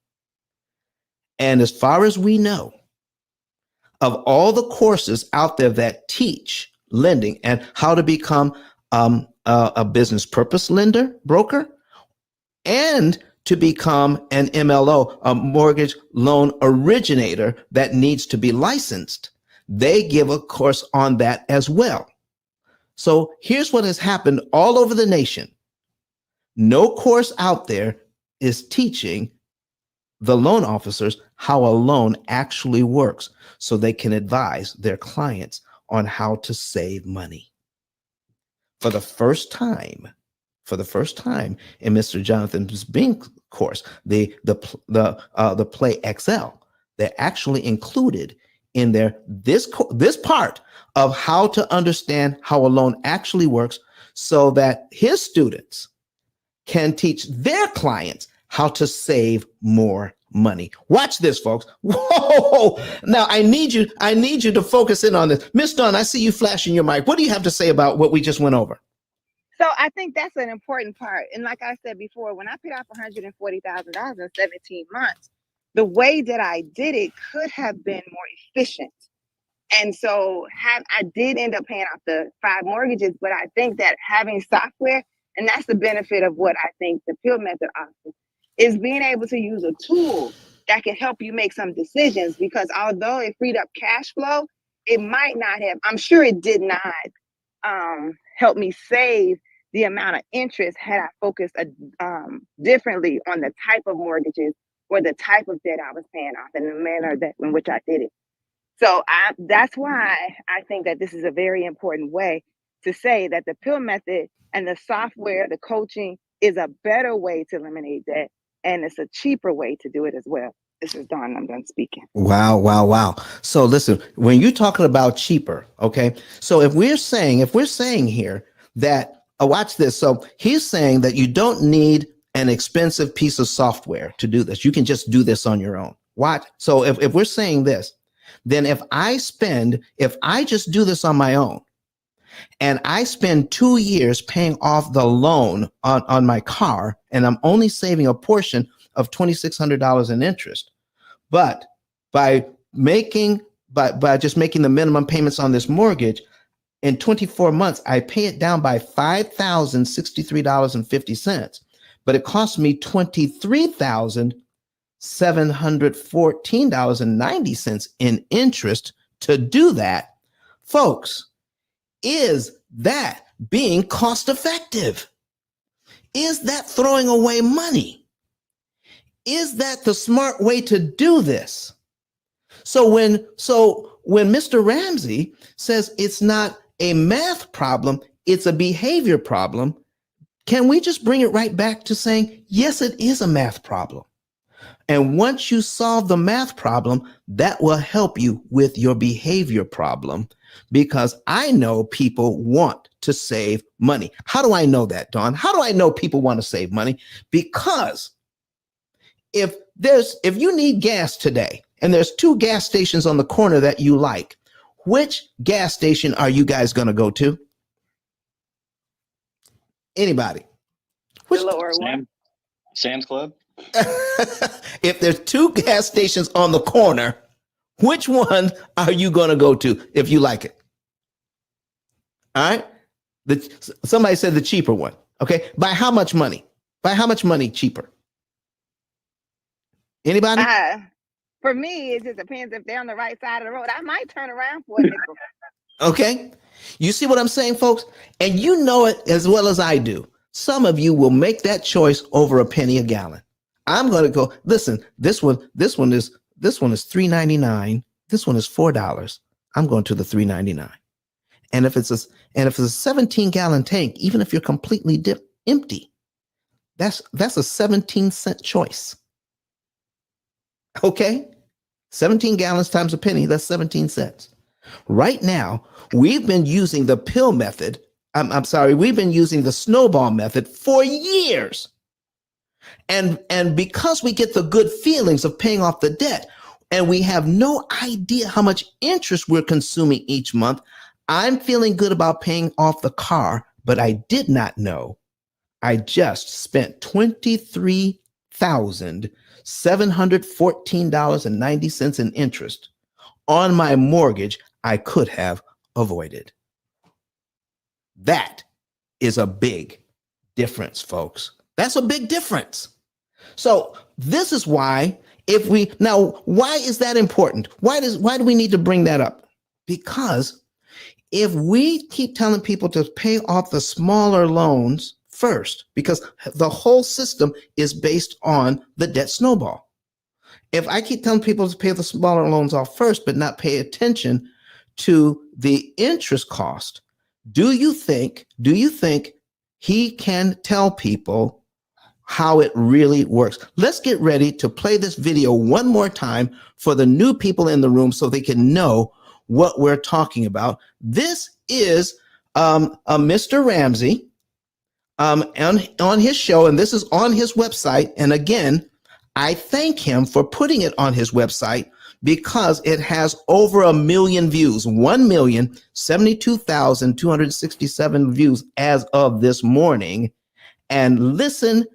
And as far as we know, of all the courses out there that teach lending and how to become a business purpose lender, broker, and to become an MLO, a mortgage loan originator that needs to be licensed, they give a course on that as well. So here's what has happened all over the nation. No course out there is teaching the loan officers how a loan actually works so they can advise their clients on how to save money. For the first time in Mr. Jonathan Bing course, the P.I.L.L, they actually included in there this part of how to understand how a loan actually works so that his students can teach their clients how to save more money. Watch this, folks. Whoa! Now I need you to focus in on this. Miss Dawn, I see you flashing your mic. What do you have to say about what we just went over? So I think that's an important part. And like I said before, when I paid off $140,000 in 17 months, the way that I did it could have been more efficient. And so I did end up paying off the 5 mortgages, but I think that having software, and that's the benefit of what I think the P.I.L.L method offers, is being able to use a tool that can help you make some decisions. Because although it freed up cash flow, it might not have, I'm sure it did not help me save the amount of interest had I focused differently on the type of mortgages or the type of debt I was paying off and the manner that in which I did it. So that's why I think that this is a very important way to say that the P.I.L.L method and the software, the coaching is a better way to eliminate debt, and it's a cheaper way to do it as well. This is Dawn. I'm done speaking. Wow, wow, wow. So listen, when you're talking about cheaper, okay? So if we're saying here that, watch this. So he's saying that you don't need an expensive piece of software to do this. You can just do this on your own. Watch. So if we're saying this, then if I just do this on my own and I spend 2 years paying off the loan on my car, and I'm only saving a portion of $2,600 in interest, but by just making the minimum payments on this mortgage, in 24 months, I pay it down by $5,063.50, but it costs me $23,714.90 in interest to do that. Folks, is that being cost effective? Is that throwing away money? Is that the smart way to do this? So when Mr. Ramsey says it's not a math problem, it's a behavior problem, can we just bring it right back to saying, yes, it is a math problem. And once you solve the math problem, that will help you with your behavior problem, because I know people want to save money. How do I know that, Dawn? How do I know people want to save money? Because if you need gas today and there's 2 gas stations on the corner that you like, which gas station are you guys going to go to? Anybody? The lower one. Sam's Club. If there's 2 gas stations on the corner, which one are you going to go to if you like it? All right. Somebody said the cheaper one. Okay. By how much money? By how much money cheaper? Anybody? For me, it just depends if they're on the right side of the road. I might turn around for a nickel. Okay. You see what I'm saying, folks? And you know it as well as I do. Some of you will make that choice over a penny a gallon. I'm going to go, listen, this one is $3.99. This one is $4. I'm going to the $3.99. And if it's a 17-gallon tank, even if you're completely empty, that's a 17-cent choice. Okay? 17 gallons times a penny, that's 17 cents. Right now, we've been using the P.I.L.L method. We've been using the snowball method for years. And because we get the good feelings of paying off the debt, and we have no idea how much interest we're consuming each month, I'm feeling good about paying off the car, but I did not know I just spent $23,714.90 in interest on my mortgage I could have avoided. That is a big difference, folks. That's a big difference. So this is why why is that important? Why do we need to bring that up? Because if we keep telling people to pay off the smaller loans first, because the whole system is based on the debt snowball. If I keep telling people to pay the smaller loans off first, but not pay attention to the interest cost, do you think he can tell people how it really works? Let's get ready to play this video one more time for the new people in the room so they can know what we're talking about. This is Mr. Ramsey on his show, and this is on his website. And again, I thank him for putting it on his website because it has over 1 million views, 1,072,267 views as of this morning. And listen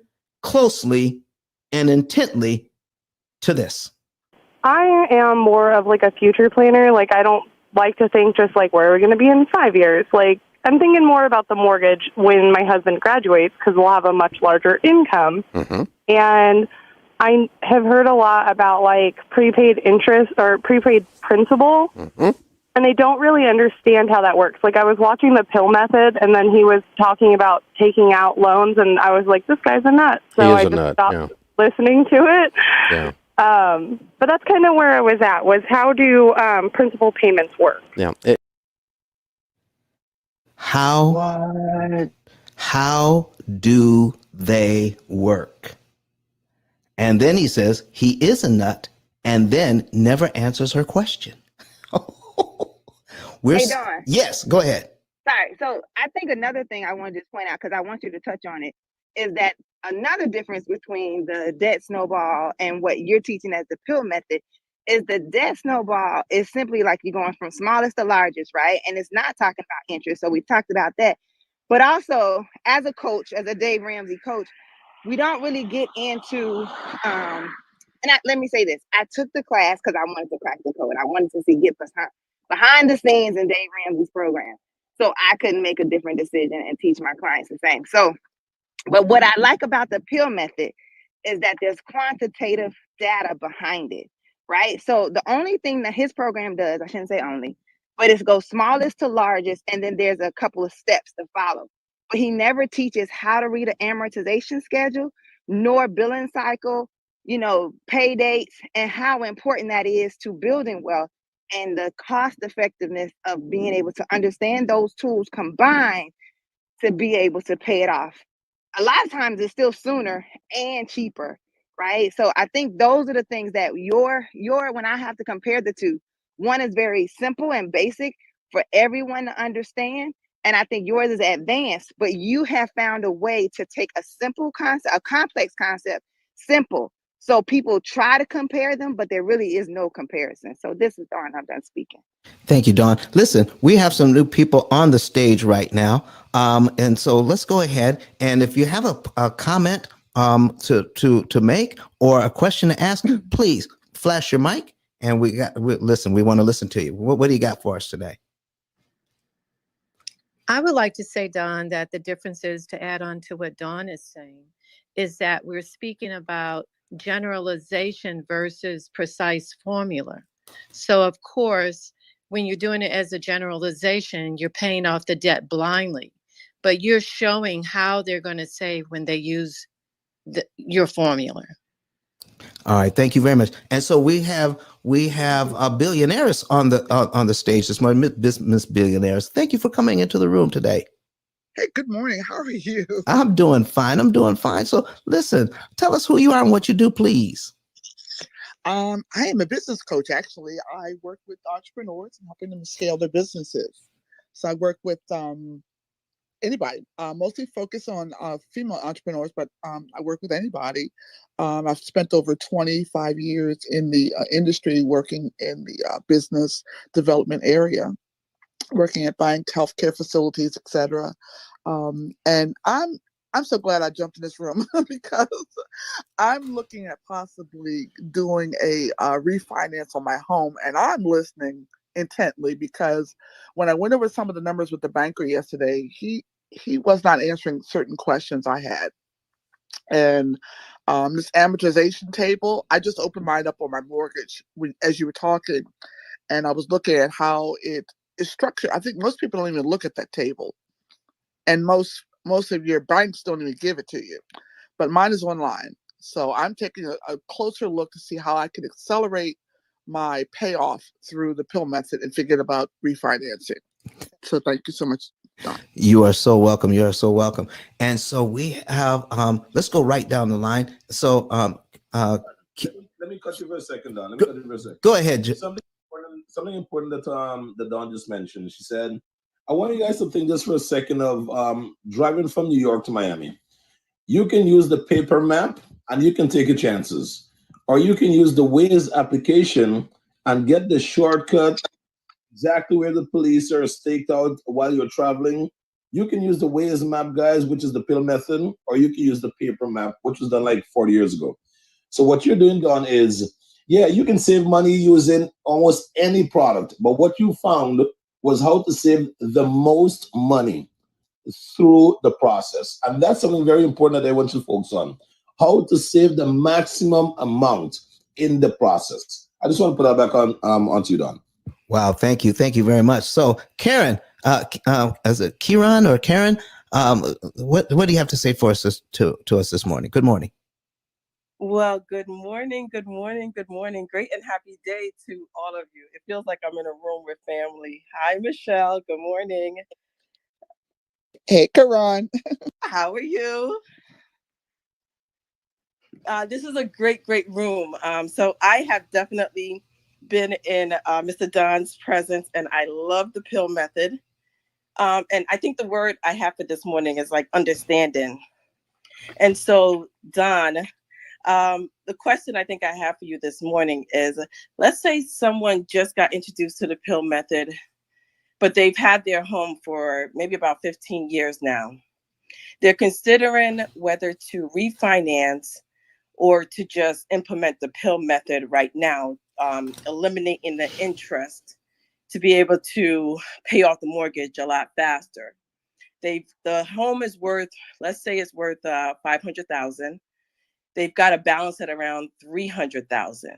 closely and intently to this. I am more of like a future planner. Like, I don't like to think just like, where are we going to be in 5 years? Like, I'm thinking more about the mortgage when my husband graduates, because we'll have a much larger income. Mm-hmm. And I have heard a lot about like prepaid interest or prepaid principal. Mm-hmm. and they don't really understand how that works. Like, I was watching the P.I.L.L method, and then he was talking about taking out loans, and I was like, this guy's a nut. So I just stopped listening to it. Yeah. But that's kind of where I was at, was how do principal payments work? Yeah. How do they work? And then he says he is a nut, and then never answers her question. Hey, Dawn. Yes, go ahead. Sorry. So I think another thing I want to just point out, because I want you to touch on it, is that another difference between the debt snowball and what you're teaching as the P.I.L.L method is the debt snowball is simply like you're going from smallest to largest, right? And it's not talking about interest. So we talked about that. But also, as a coach, as a Dave Ramsey coach, we don't really get into, let me say this. I took the class because I wanted to crack the code. I wanted to get behind the scenes in Dave Ramsey's program. So I couldn't make a different decision and teach my clients the same. So, but what I like about the P.I.L.L method is that there's quantitative data behind it, right? So the only thing that his program does, I shouldn't say only, but it goes smallest to largest, and then there's a couple of steps to follow. But he never teaches how to read an amortization schedule, nor billing cycle, pay dates, and how important that is to building wealth and the cost effectiveness of being able to understand those tools combined to be able to pay it off. A lot of times it's still sooner and cheaper, right? So I think those are the things that when I have to compare the two, one is very simple and basic for everyone to understand. And I think yours is advanced, but you have found a way to take a simple concept, a complex concept, simple. So people try to compare them, but there really is no comparison. So this is Dawn. I'm done speaking. Thank you, Dawn. Listen, we have some new people on the stage right now. And so let's go ahead. And if you have a comment to make or a question to ask, please flash your mic. And we want to listen to you. What do you got for us today? I would like to say, Dawn, that the difference is, to add on to what Dawn is saying, is that we're speaking about generalization versus precise formula. So, of course, when you're doing it as a generalization, you're paying off the debt blindly, but you're showing how they're going to save when they use your formula. All right, thank you very much. And so we have billionaires on the stage this morning, Miss Billionaires. Thank you for coming into the room today. Hey, good morning. How are you? I'm doing fine. So listen, tell us who you are and what you do, please. I am a business coach. Actually, I work with entrepreneurs and helping them scale their businesses. So I work with anybody, mostly focus on female entrepreneurs, but I work with anybody. I've spent over 25 years in the industry working in the business development area, working at banks, healthcare facilities, etc. And I'm so glad I jumped in this room because I'm looking at possibly doing a refinance on my home, and I'm listening intently because when I went over some of the numbers with the banker yesterday, he was not answering certain questions I had. And this amortization table, I just opened mine up on my mortgage as you were talking, and I was looking at how it is structured. I think most people don't even look at that table, and most of your banks don't even give it to you. But mine is online, so I'm taking a closer look to see how I can accelerate my payoff through the P.I.L.L method and forget about refinancing. So thank you so much, Don. You are so welcome. You are so welcome. And so we have, let's go right down the line. So let me cut you for a second, Don. Go ahead. Something important that Dawn just mentioned. She said, I want you guys to think just for a second of driving from New York to Miami. You can use the paper map and you can take your chances. Or you can use the Waze application and get the shortcut exactly where the police are staked out while you're traveling. You can use the Waze map, guys, which is the P.I.L.L method, or you can use the paper map, which was done like 40 years ago. So what you're doing, Don, is, yeah, you can save money using almost any product, but what you found was how to save the most money through the process. And that's something very important that I want you to focus on. How to save the maximum amount in the process. I just want to put that back on onto you, Don. Wow, thank you very much. So, Karen, is it Kieran or Karen? What do you have to say for us to us this morning? Good morning. Well, good morning, good morning, good morning. Great and happy day to all of you. It feels like I'm in a room with family. Hi, Michelle. Good morning. Hey, Karan. How are you? This is a great, great room. So I have definitely been in Mr. Don's presence, and I love the pill method. And I think the word I have for this morning is like understanding. And so, Don, the question I think I have for you this morning is, let's say someone just got introduced to the pill method, but they've had their home for maybe about 15 years now. They're considering whether to refinance or to just implement the pill method right now, eliminating the interest to be able to pay off the mortgage a lot faster. The home is worth, let's say it's worth 500,000. They've got a balance at around 300,000.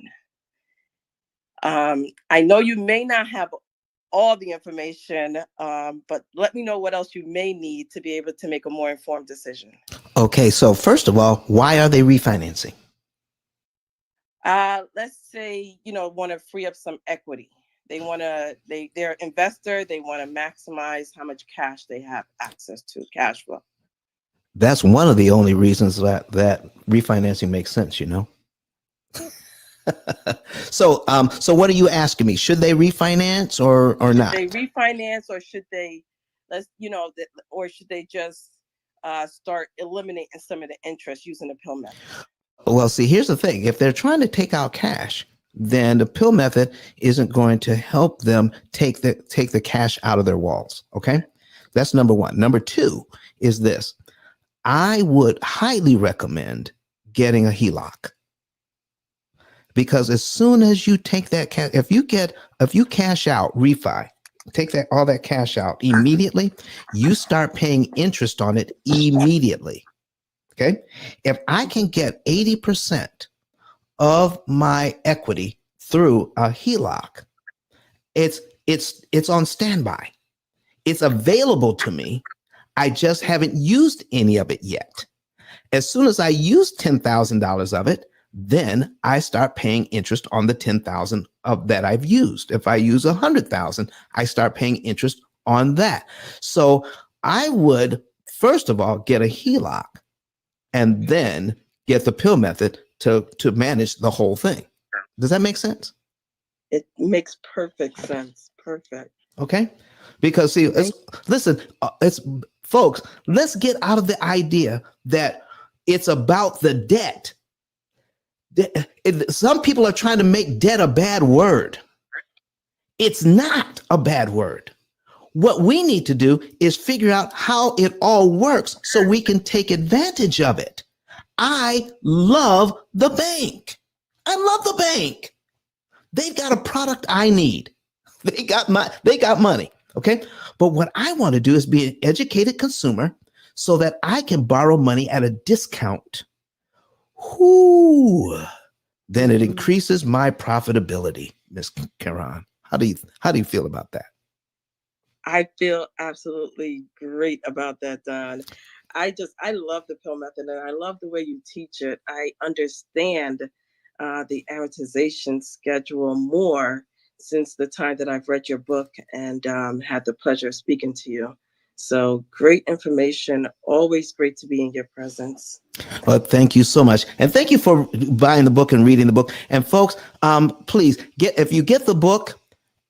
I know you may not have all the information, but let me know what else you may need to be able to make a more informed decision. Okay, so first of all, why are they refinancing? Let's say, want to free up some equity. They're an investor. They want to maximize how much cash they have access to, cash flow. That's one of the only reasons that refinancing makes sense, So what are you asking me? Should they refinance or not? Should they refinance, or should they or should they just start eliminating some of the interest using the pill method? Well, see, here's the thing. If they're trying to take out cash, then the pill method isn't going to help them take the cash out of their walls. Okay. That's number one. Number two is this. I would highly recommend getting a HELOC, because as soon as you take that cash, if you cash out, refi, take all that cash out immediately, you start paying interest on it immediately. Okay. If I can get 80% of my equity through a HELOC, it's on standby. It's available to me. I just haven't used any of it yet. As soon as I use $10,000 of it, then I start paying interest on the 10,000 of that I've used. If I use 100,000, I start paying interest on that. So I would first of all get a HELOC and then get the pill method to manage the whole thing. Does that make sense? It makes perfect sense. Perfect. Okay. Because see, folks, let's get out of the idea that it's about the debt. Some people are trying to make debt a bad word. It's not a bad word. What we need to do is figure out how it all works so we can take advantage of it. I love the bank. I love the bank. They've got a product I need. They got money. Okay. But what I want to do is be an educated consumer so that I can borrow money at a discount. Then it increases my profitability, Ms. Karan. How do you feel about that? I feel absolutely great about that, Don. I love the pill method, and I love the way you teach it. I understand the amortization schedule more since the time that I've read your book and had the pleasure of speaking to you. So great information. Always great to be in your presence. Well, thank you so much. And thank you for buying the book and reading the book. And folks, please if you get the book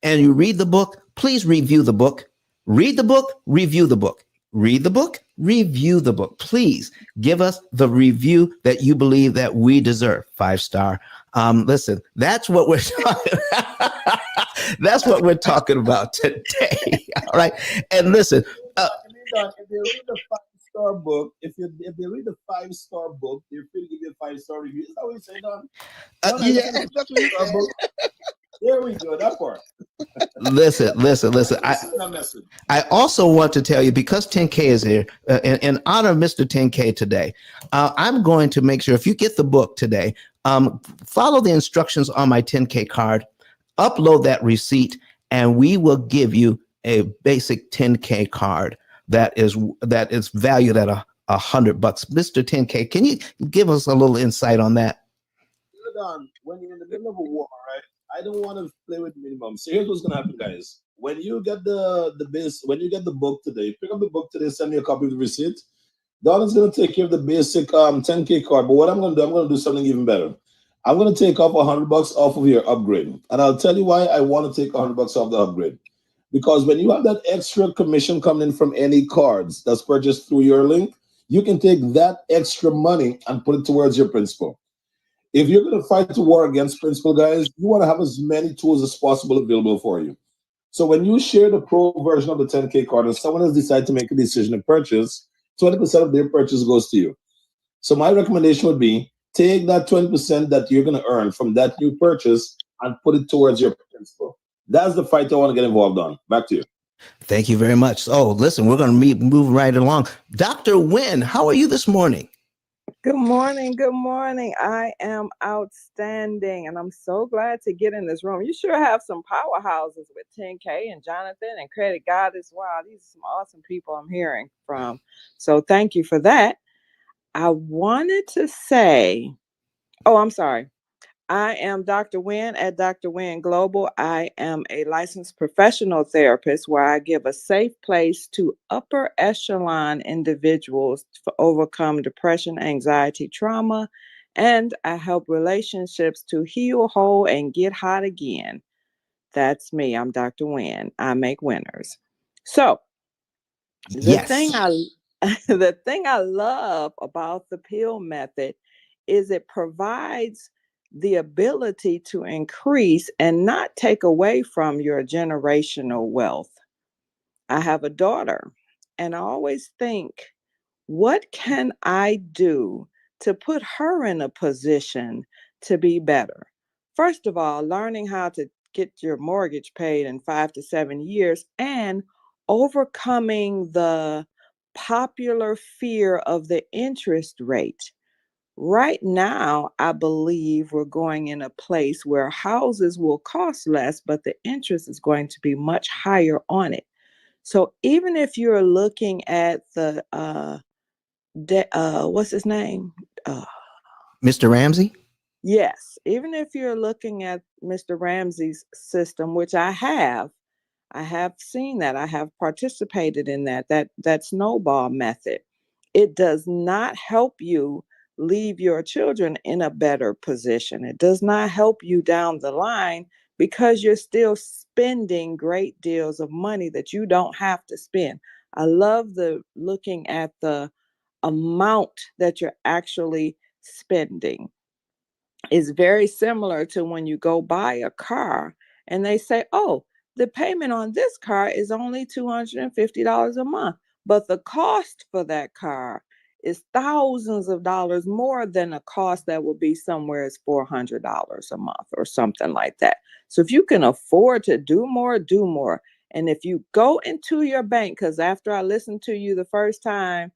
and you read the book, please review the book. Read the book, review the book. Read the book, review the book. Please give us the review that you believe that we deserve. 5-star. Listen, that's what we're talking about. That's what we're talking about today. All right. And listen, if they read the 5-star book, if they read the 5-star book, they're free to give you a 5-star review. Is that what you say, Don? Yeah, that's what you said. There we go. That part. Listen. I also want to tell you, because 10K is here, in honor of Mr. 10K today, I'm going to make sure if you get the book today, follow the instructions on my 10K card, upload that receipt, and we will give you a basic 10K card that is valued at $100. Mr. 10K, can you give us a little insight on that? Don, when you're in the middle of a war, right? I don't want to play with minimum. So here's what's gonna happen, guys. When you get when you get the book today, pick up the book today, send me a copy of the receipt. Don is gonna take care of the basic 10K card. But what I'm gonna do something even better. I'm gonna take off $100 off of your upgrade, and I'll tell you why I want to take $100 off the upgrade. Because when you have that extra commission coming in from any cards that's purchased through your link, you can take that extra money and put it towards your principal. If you're going to fight the war against principal, guys, you want to have as many tools as possible available for you. So when you share the pro version of the 10K card and someone has decided to make a decision to purchase, 20% of their purchase goes to you. So my recommendation would be take that 20% that you're going to earn from that new purchase and put it towards your principal. That's the fight I want to get involved on. Back to you. Thank you very much. Oh, listen, we're going to move right along. Dr. Wynn, how are you this morning? Good morning. Good morning. I am outstanding, and I'm so glad to get in this room. You sure have some powerhouses with 10K and Jonathan and Credit Goddess. Wow, these are some awesome people I'm hearing from. So thank you for that. I wanted to say, I'm sorry. I am Dr. Wynn at Dr. Wynn Global. I am a licensed professional therapist where I give a safe place to upper echelon individuals to overcome depression, anxiety, trauma, and I help relationships to heal whole and get hot again. That's me. I'm Dr. Wynn. I make winners. So the thing I love about the P.I.L.L method is it provides the ability to increase and not take away from your generational wealth. I have a daughter, and I always think, what can I do to put her in a position to be better? First of all, learning how to get your mortgage paid in 5 to 7 years and overcoming the popular fear of the interest rate. Right now, I believe we're going in a place where houses will cost less, but the interest is going to be much higher on it. So even if you're looking at the what's his name? Mr. Ramsey? Yes, even if you're looking at Mr. Ramsey's system, which I have seen that. I have participated in that snowball method. It does not help you leave your children in a better position. It does not help you down the line because you're still spending great deals of money that you don't have to spend. I love the looking at the amount that you're actually spending. Is very similar to when you go buy a car and they say, oh, the payment on this car is only $250 a month, but the cost for that car is thousands of dollars more than a cost that would be somewhere as $400 a month or something like that. So if you can afford to do more, do more. And if you go into your bank, because after I listened to you the first time,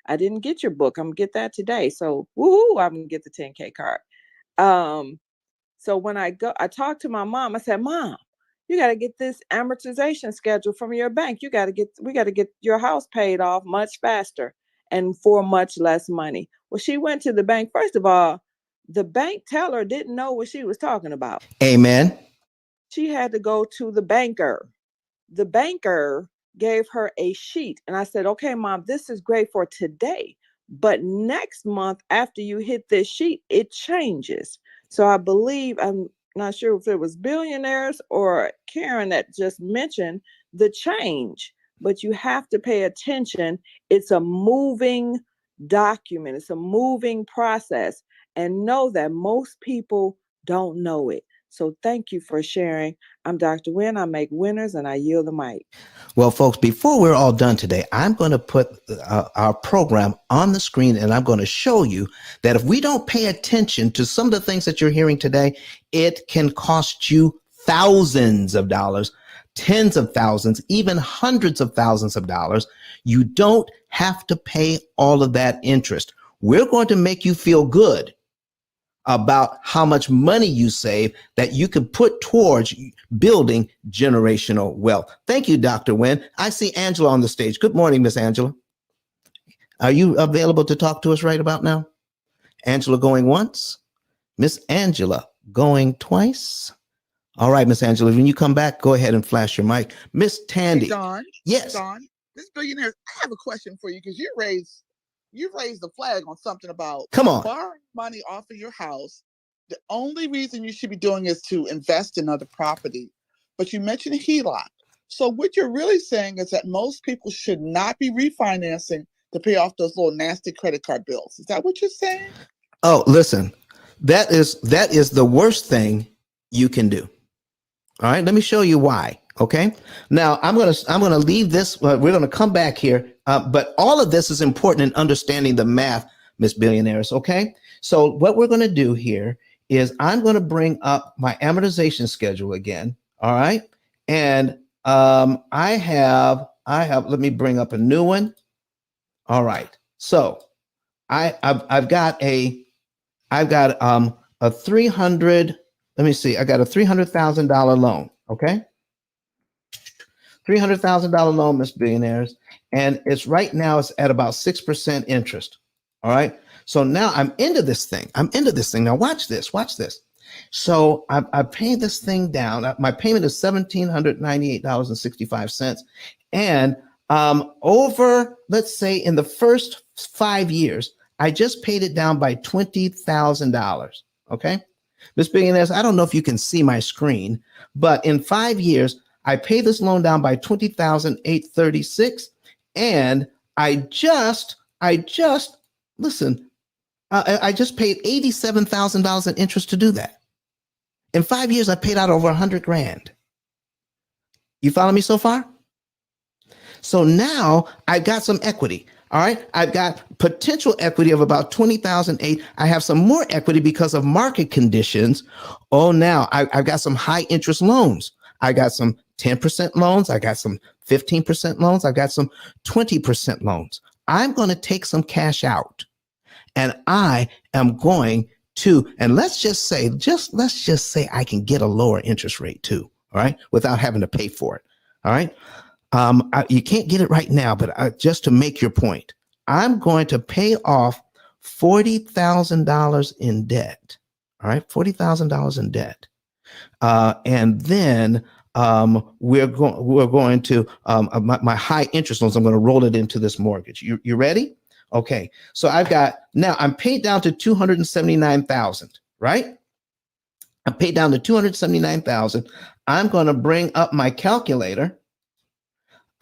I didn't get your book. I'm gonna get that today. So woohoo, I'm gonna get the 10K card. So when I talked to my mom, I said, Mom, you got to get this amortization schedule from your bank. We got to get your house paid off much faster and for much less money. Well, she went to the bank. First of all, the bank teller didn't know what she was talking about. Amen. She had to go to the banker. The banker gave her a sheet. And I said, okay, Mom, this is great for today. But next month, after you hit this sheet, it changes. So I believe, I'm not sure if it was Billionaires or Karen that just mentioned the change, but you have to pay attention. It's a moving document. It's a moving process, and know that most people don't know it. So thank you for sharing. I'm Dr. Wynn. I make winners, and I yield the mic. Well, folks, before we're all done today, I'm going to put our program on the screen, and I'm going to show you that if we don't pay attention to some of the things that you're hearing today, it can cost you thousands of dollars, tens of thousands, even hundreds of thousands of dollars. You don't have to pay all of that interest. We're going to make you feel good about how much money you save that you could put towards building generational wealth. Thank you, Dr. Wynn. I see Angela on the stage. Good morning, Miss Angela. Are you available to talk to us right about now? Angela going once. Miss Angela going twice. All right, Miss Angela, when you come back, go ahead and flash your mic. Miss Tandy. Hey, Don. Yes. Don, this billionaire, I have a question for you because you raised the flag on something about Come on. borrowing money off of your house. The only reason you should be doing is to invest in other property. But you mentioned HELOC. So what you're really saying is that most people should not be refinancing to pay off those little nasty credit card bills. Is that what you're saying? Oh, listen, that is the worst thing you can do. All right, let me show you why. Okay, now I'm gonna leave this. We're gonna come back here, but all of this is important in understanding the math, Miss Billionaires. Okay, so what we're gonna do here is I'm gonna bring up my amortization schedule again. All right, and I have. Let me bring up a new one. All right, so I've got a 300. Let me see. I got a $300,000 loan. Okay. $300,000 loan, Miss Billionaires. And it's right now it's at about 6% interest. All right. So now I'm into this thing. Now watch this. So I paid this thing down. My payment is $1,798.65. And over, let's say in the first 5 years, I just paid it down by $20,000. Okay. Miss Billionaires, I don't know if you can see my screen, but in 5 years, I paid this loan down by $20,836. And I just listen, I just paid $87,000 in interest to do that. In 5 years, I paid out over $100,000. You follow me so far? So now I've got some equity. All right. I've got potential equity of about $20,008. I have some more equity because of market conditions. Oh, now I've got some high interest loans. I got some 10% loans. I got some 15% loans. I've got some 20% loans. I'm going to take some cash out and I am going to, and let's just say I can get a lower interest rate too. All right. Without having to pay for it. All right. You can't get it right now, but just to make your point, I'm going to pay off $40,000 in debt. All right, $40,000 in debt, and then we're going to my high interest loans. I'm going to roll it into this mortgage. You ready? Okay. So I'm paid down to $279,000. Right? I'm paid down to $279,000. I'm going to bring up my calculator.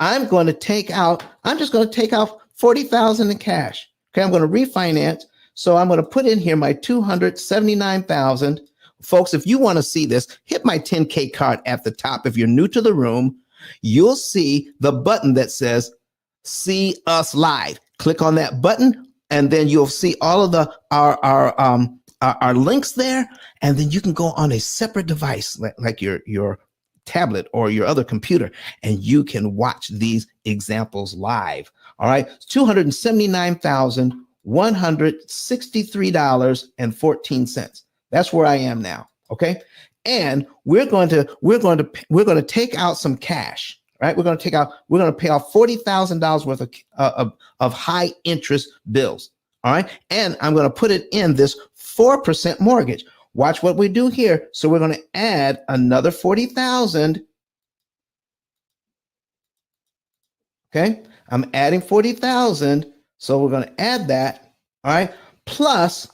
I'm just going to take out $40,000 in cash. Okay, I'm going to refinance. So I'm going to put in here my $279,000. Folks, if you want to see this, hit my 10K card at the top. If you're new to the room, you'll see the button that says "See Us Live." Click on that button, and then you'll see all of our links there. And then you can go on a separate device, like your tablet or your other computer, and you can watch these examples live. All right, $279,163.14. That's where I am now. Okay, and we're going to take out some cash. Right, we're going to pay off $40,000 worth of high interest bills. All right, and I'm going to put it in this 4% mortgage. Watch what we do here. So we're going to add another 40,000. Okay. I'm adding 40,000. So we're going to add that. All right. Plus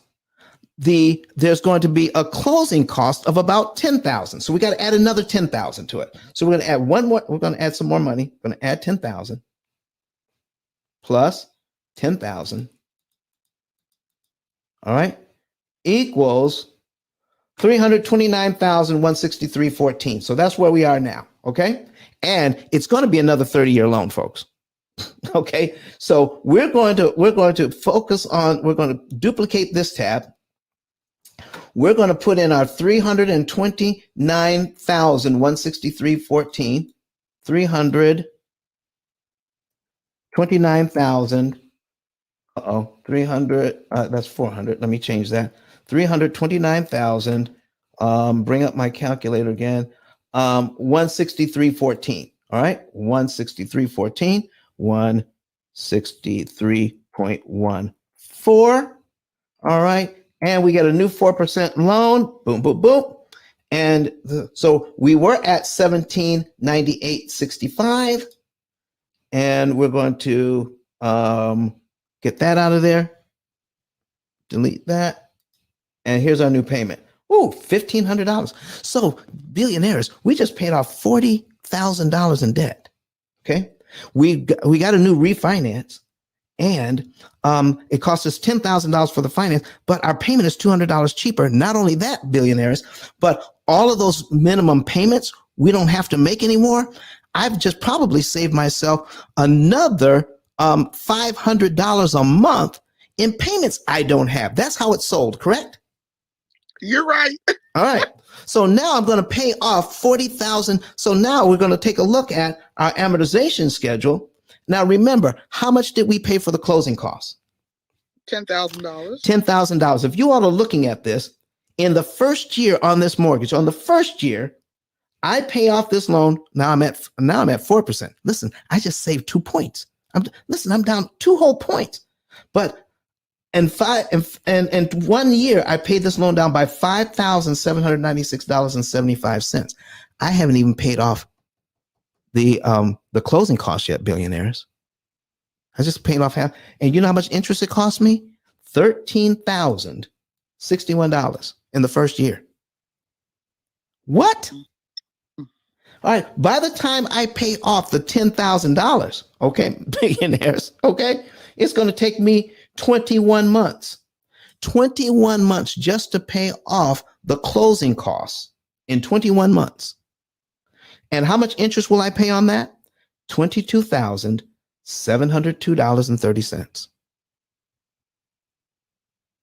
there's going to be a closing cost of about 10,000. So we got to add another 10,000 to it. So we're going to add one more. We're going to add some more money. We're going to add 10,000 plus 10,000. All right. Equals $329,163.14. So that's where we are now. Okay. And it's going to be another 30-year loan, folks. Okay. So we're going to focus on, we're going to duplicate this tab. We're going to put in our $329,163.14. 329,000. 300. That's 400. Let me change that. 329,000. Bring up my calculator again. 163.14. All right. 163.14. 163.14. All right. And we get a new 4% loan. Boom, boom, boom. And so we were at 1798.65. And we're going to get that out of there. Delete that. And here's our new payment. Ooh, $1,500. So billionaires, we just paid off $40,000 in debt. Okay. We got a new refinance, and it cost us $10,000 for the finance, but our payment is $200 cheaper. Not only that, billionaires, but all of those minimum payments we don't have to make anymore. I've just probably saved myself another $500 a month in payments I don't have. That's how it's sold, correct? You're right. All right. So now I'm going to pay off $40,000. So now we're going to take a look at our amortization schedule. Now remember, how much did we pay for the closing costs? $10,000. $10,000. If you all are looking at this, in the first year on this mortgage, on the first year, I pay off this loan. Now I'm at 4%. Listen, I just saved 2 points. I'm down 2 whole points. But in 1 year, I paid this loan down by $5,796.75. I haven't even paid off the closing costs yet, billionaires. I just paid off half. And you know how much interest it cost me? $13,061 in the first year. What? All right. By the time I pay off the $10,000, okay, billionaires, okay, it's going to take me 21 months. 21 months just to pay off the closing costs in 21 months. And how much interest will I pay on that? $22,702.30.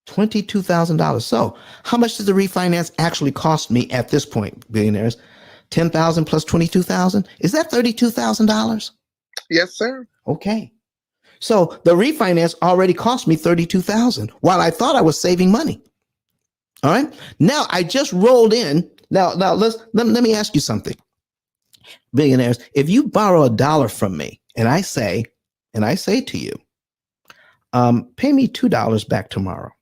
$22,000. So how much does the refinance actually cost me at this point, billionaires? 10,000 plus 22,000? Is that $32,000? Yes, sir. Okay. So the refinance already cost me $32,000 while I thought I was saving money. All right. Now I just rolled in. Now let me ask you something. Billionaires, if you borrow $1 from me and I say to you, pay me $2 back tomorrow,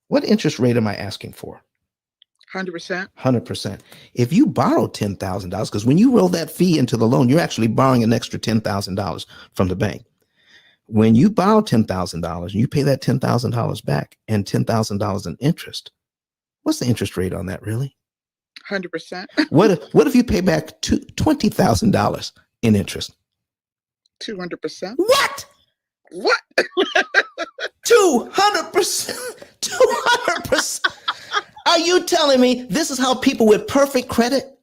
what interest rate am I asking for? 100%. 100%. If you borrow $10,000, because when you roll that fee into the loan, you're actually borrowing an extra $10,000 from the bank. When you borrow $10,000, you pay that $10,000 back and $10,000 in interest. What's the interest rate on that, really? 100%. What if you pay back $20,000 in interest? 200%. What? 200%. 200%. Are you telling me this is how people with perfect credit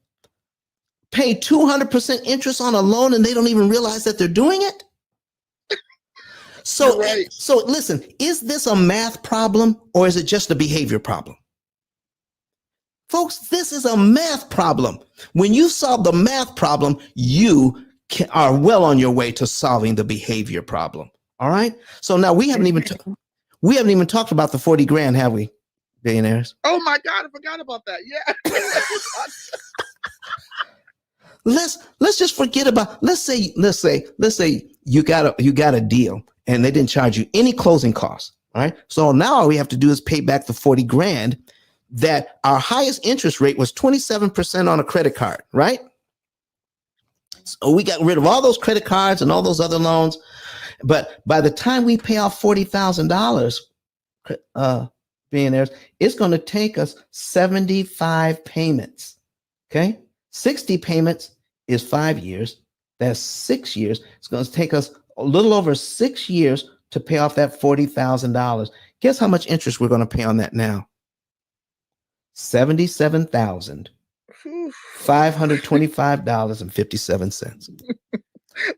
pay 200% interest on a loan and they don't even realize that they're doing it? So, right. So listen, is this a math problem or is it just a behavior problem? Folks, this is a math problem. When you solve the math problem, you are well on your way to solving the behavior problem. All right. So now we haven't even talked about the 40 grand, have we, billionaires? Oh my God, I forgot about that. Yeah. Let's just forget about. Let's say you got a deal and they didn't charge you any closing costs. All right. So now all we have to do is pay back the 40 grand. That our highest interest rate was 27% on a credit card, right? So we got rid of all those credit cards and all those other loans. But by the time we pay off $40,000, billionaires, it's going to take us 75 payments. Okay. 60 payments is 5 years. That's 6 years. It's going to take us a little over 6 years to pay off that $40,000. Guess how much interest we're going to pay on that now? $77,525.57.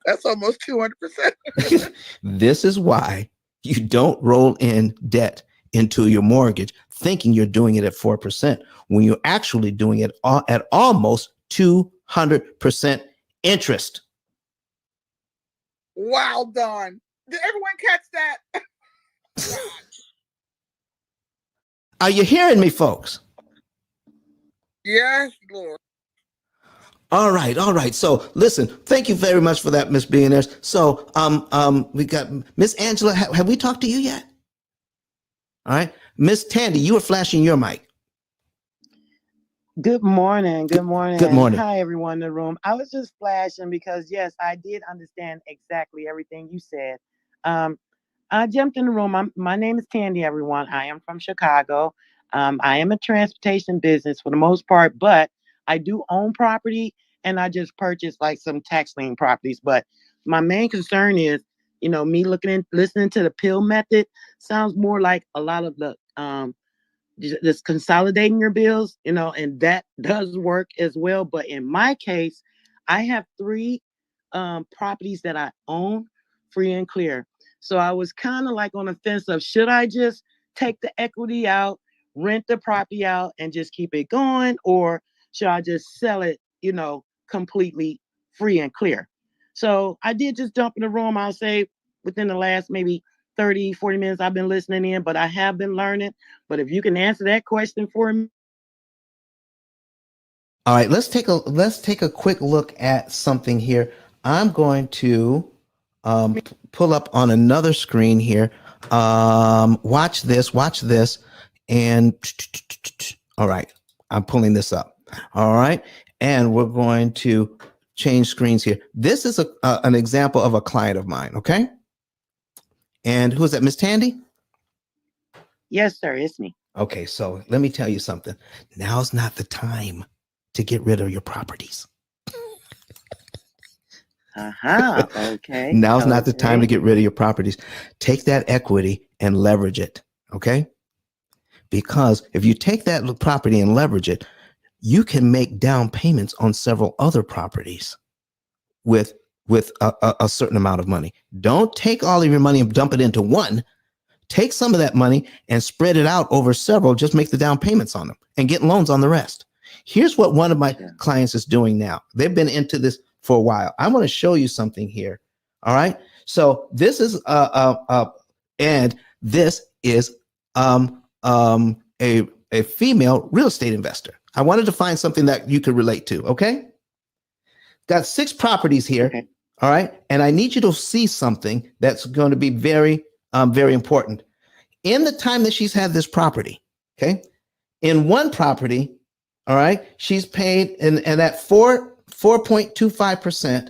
That's almost 200%. This is why you don't roll in debt into your mortgage thinking you're doing it at 4% when you're actually doing it at almost 200% interest. Wow, Don. Did everyone catch that? Are you hearing me, folks? Yes, Lord. All right, all right. So listen, thank you very much for that, Miss Billionaires. So we got Miss Angela. Have we talked to you yet? All right. Miss Tandy, you were flashing your mic. Good morning. Good morning. Good morning. Hi, everyone in the room. I was just flashing because, yes, I did understand exactly everything you said. I jumped in the room. My name is Tandy, everyone. I am from Chicago. I am a transportation business for the most part, but I do own property and I just purchased like some tax lien properties. But my main concern is, me listening to the P.I.L.L method sounds more like a lot of the just consolidating your bills, and that does work as well. But in my case, I have three properties that I own free and clear. So I was kind of like on the fence of should I just take the equity out, rent the property out, and just keep it going, or should I just sell it, completely free and clear? So I did just jump in the room. I'll say within the last maybe 30, 40 minutes I've been listening in, but I have been learning. But if you can answer that question for me. All right, let's take a quick look at something here. I'm going to pull up on another screen here. Watch this, and all right, I'm pulling this up. All right, and we're going to change screens here. This is an example of a client of mine. Okay, and who is that, Miss Tandy? Yes, sir, it's me. Okay, so let me tell you something. Now's not the time to get rid of your properties. Okay. Now's not the time to get rid of your properties. Take that equity and leverage it. Okay. Because if you take that property and leverage it, you can make down payments on several other properties with a certain amount of money. Don't take all of your money and dump it into one. Take some of that money and spread it out over several. Just make the down payments on them and get loans on the rest. Here's what one of my clients is doing now. They've been into this for a while. I want to show you something here. All right. So this is and this is a female real estate investor. I wanted to find something that you could relate to. Okay. Got 6 properties here. Okay. All right. And I need you to see something that's going to be very, very important. In the time that she's had this property, okay, in one property, all right, she's paid and at 4.25%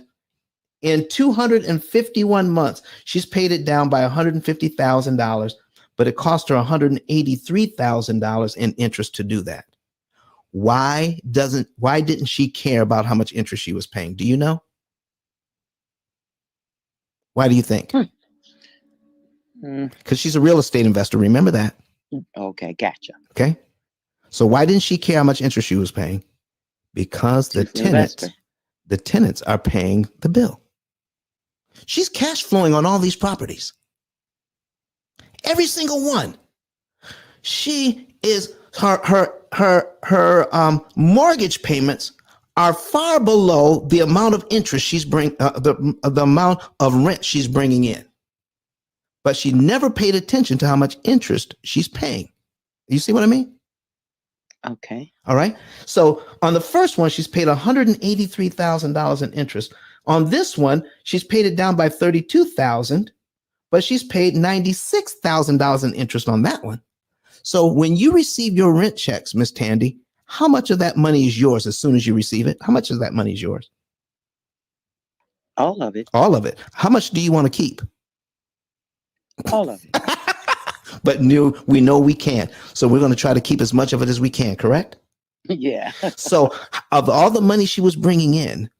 in 251 months. She's paid it down by $150,000, but it cost her $183,000 in interest to do that. Why didn't she care about how much interest she was paying? Do you know? Why do you think? Because she's a real estate investor. Remember that. Okay, gotcha. Okay. So why didn't she care how much interest she was paying? Because the tenants are paying the bill. She's cash flowing on all these properties. Every single one. She is her mortgage payments are far below the amount of interest she's the amount of rent she's bringing in. But she never paid attention to how much interest she's paying. You see what I mean? Okay. All right. So on the first one, she's paid $183,000 in interest. On this one, she's paid it down by $32,000, but she's paid $96,000 in interest on that one. So when you receive your rent checks, Miss Tandy, how much of that money is yours as soon as you receive it? How much of that money is yours? All of it. All of it. How much do you want to keep? All of it. But we know we can't. So we're going to try to keep as much of it as we can, correct? Yeah. So of all the money she was bringing in,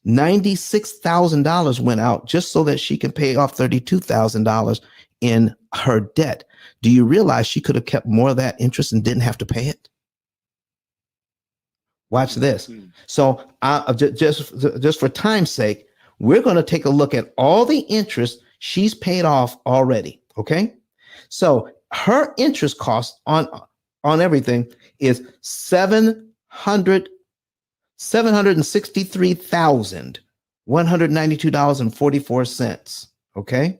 $96,000 went out just so that she can pay off $32,000 in her debt. Do you realize she could have kept more of that interest and didn't have to pay it? Watch this. So just for time's sake, we're going to take a look at all the interest she's paid off already. Okay. So her interest cost on everything is $763,192.44. Okay.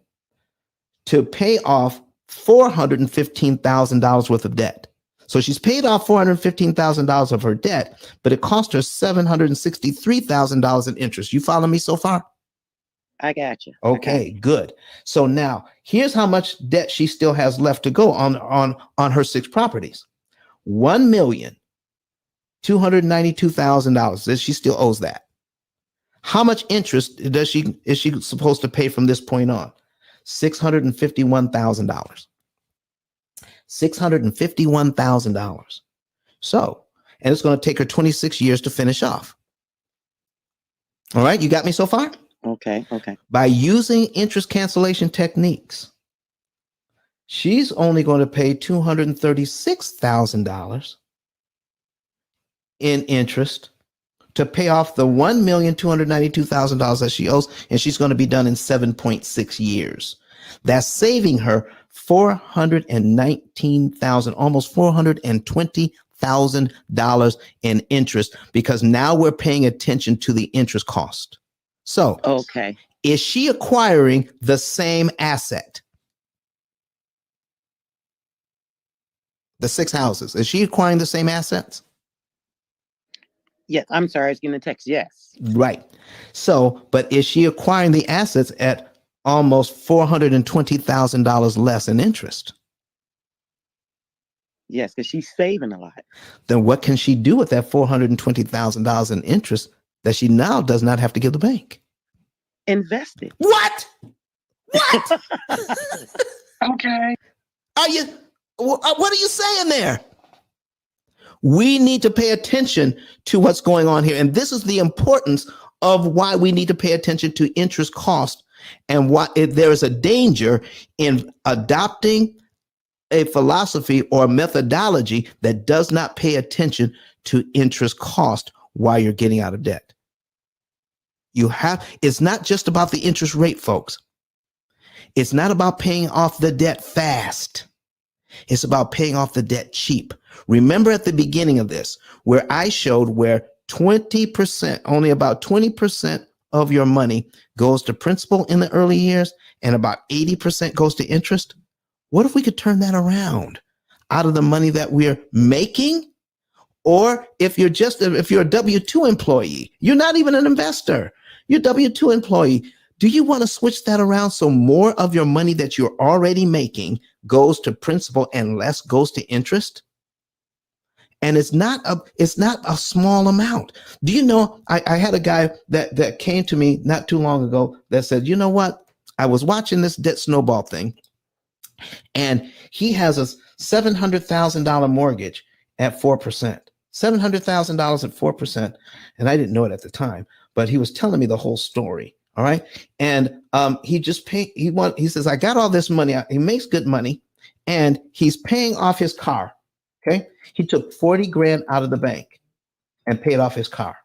To pay off $415,000 worth of debt. So she's paid off $415,000 of her debt, but it cost her $763,000 in interest. You follow me so far? I got you. Okay, good. So now here's how much debt she still has left to go on her 6 properties. $1,292,000 that she still owes that. How much interest is she supposed to pay from this point on? $651,000. $651,000. So, and it's going to take her 26 years to finish off. All right, you got me so far? Okay. By using interest cancellation techniques, she's only going to pay $236,000 in interest to pay off the $1,292,000 that she owes, and she's going to be done in 7.6 years. That's saving her $419,000, almost $420,000 in interest, because now we're paying attention to the interest cost. So, Okay. Is she acquiring the same asset? The 6 houses, is she acquiring the same assets? Yes, I'm sorry, I was getting a text. Yes. Right. So, but is she acquiring the assets at almost $420,000 less in interest? Yes, because she's saving a lot. Then what can she do with that $420,000 in interest that she now does not have to give the bank? Invest it. What? Okay. What are you saying there? We need to pay attention to what's going on here. And this is the importance of why we need to pay attention to interest cost, and why there is a danger in adopting a philosophy or methodology that does not pay attention to interest cost while you're getting out of debt. It's not just about the interest rate, folks. It's not about paying off the debt fast. It's about paying off the debt cheap. Remember at the beginning of this, where I showed where 20%, only about 20% of your money goes to principal in the early years, and about 80% goes to interest. What if we could turn that around out of the money that we're making? Or if you're a W-2 employee, you're not even an investor, you're a W-2 employee. Do you want to switch that around so more of your money that you're already making goes to principal and less goes to interest? And it's not a small amount. Do you know, I had a guy that came to me not too long ago that said, you know what? I was watching this Debt Snowball thing, and he has a $700,000 mortgage at 4%. $700,000 at 4%. And I didn't know it at the time, but he was telling me the whole story. All right. And he just paid, he says, I got all this money. He makes good money, and he's paying off his car. Okay. He took 40 grand out of the bank and paid off his car.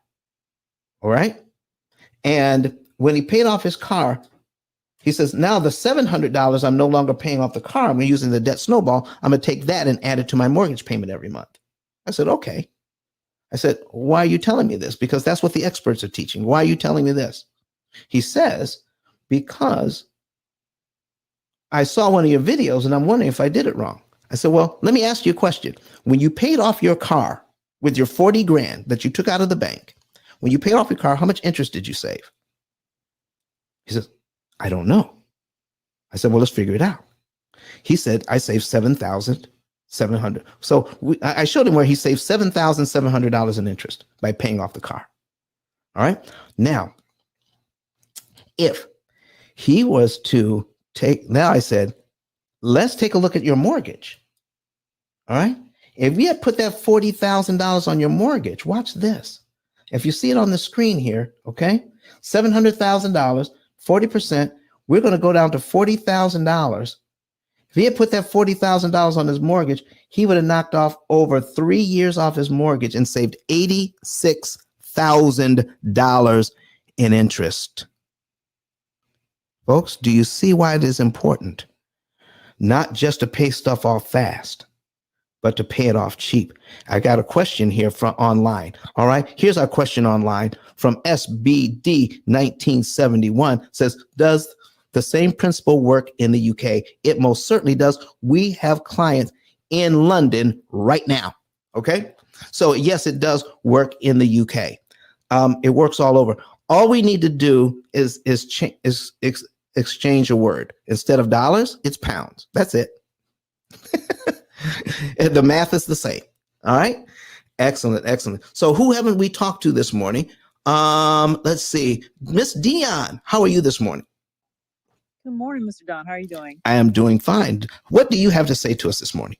All right. And when he paid off his car, he says, now the $700, I'm no longer paying off the car. I'm using the Debt Snowball. I'm going to take that and add it to my mortgage payment every month. I said, okay. I said, why are you telling me this? Because that's what the experts are teaching. Why are you telling me this? He says, because I saw one of your videos and I'm wondering if I did it wrong. I said, well, let me ask you a question. When you paid off your car with your 40 grand that you took out of the bank, when you paid off your car, how much interest did you save? He says, I don't know. I said, well, let's figure it out. He said, I saved $7,700. So I showed him where he saved $7,700 in interest by paying off the car. All right. Now, if he was to now I said, let's take a look at your mortgage. All right. If we had put that $40,000 on your mortgage, watch this. If you see it on the screen here, okay, $700,000, 40%, we're going to go down to $40,000. If he had put that $40,000 on his mortgage, he would have knocked off over 3 years off his mortgage and saved $86,000 in interest. Folks, do you see why it is important not just to pay stuff off fast, but to pay it off cheap? I got a question here from online. All right, here's our question online from SBD 1971. Says, does the same principle work in the UK? It most certainly does. We have clients in London right now. Okay. So yes, it does work in the UK. It works all over. All we need to do is exchange a word. Instead of dollars, it's pounds. That's it. The math is the same. All right. Excellent. Excellent. So who haven't we talked to this morning? Let's see. Miss Dion, how are you this morning? Good morning, Mr. Don. How are you doing? I am doing fine. What do you have to say to us this morning?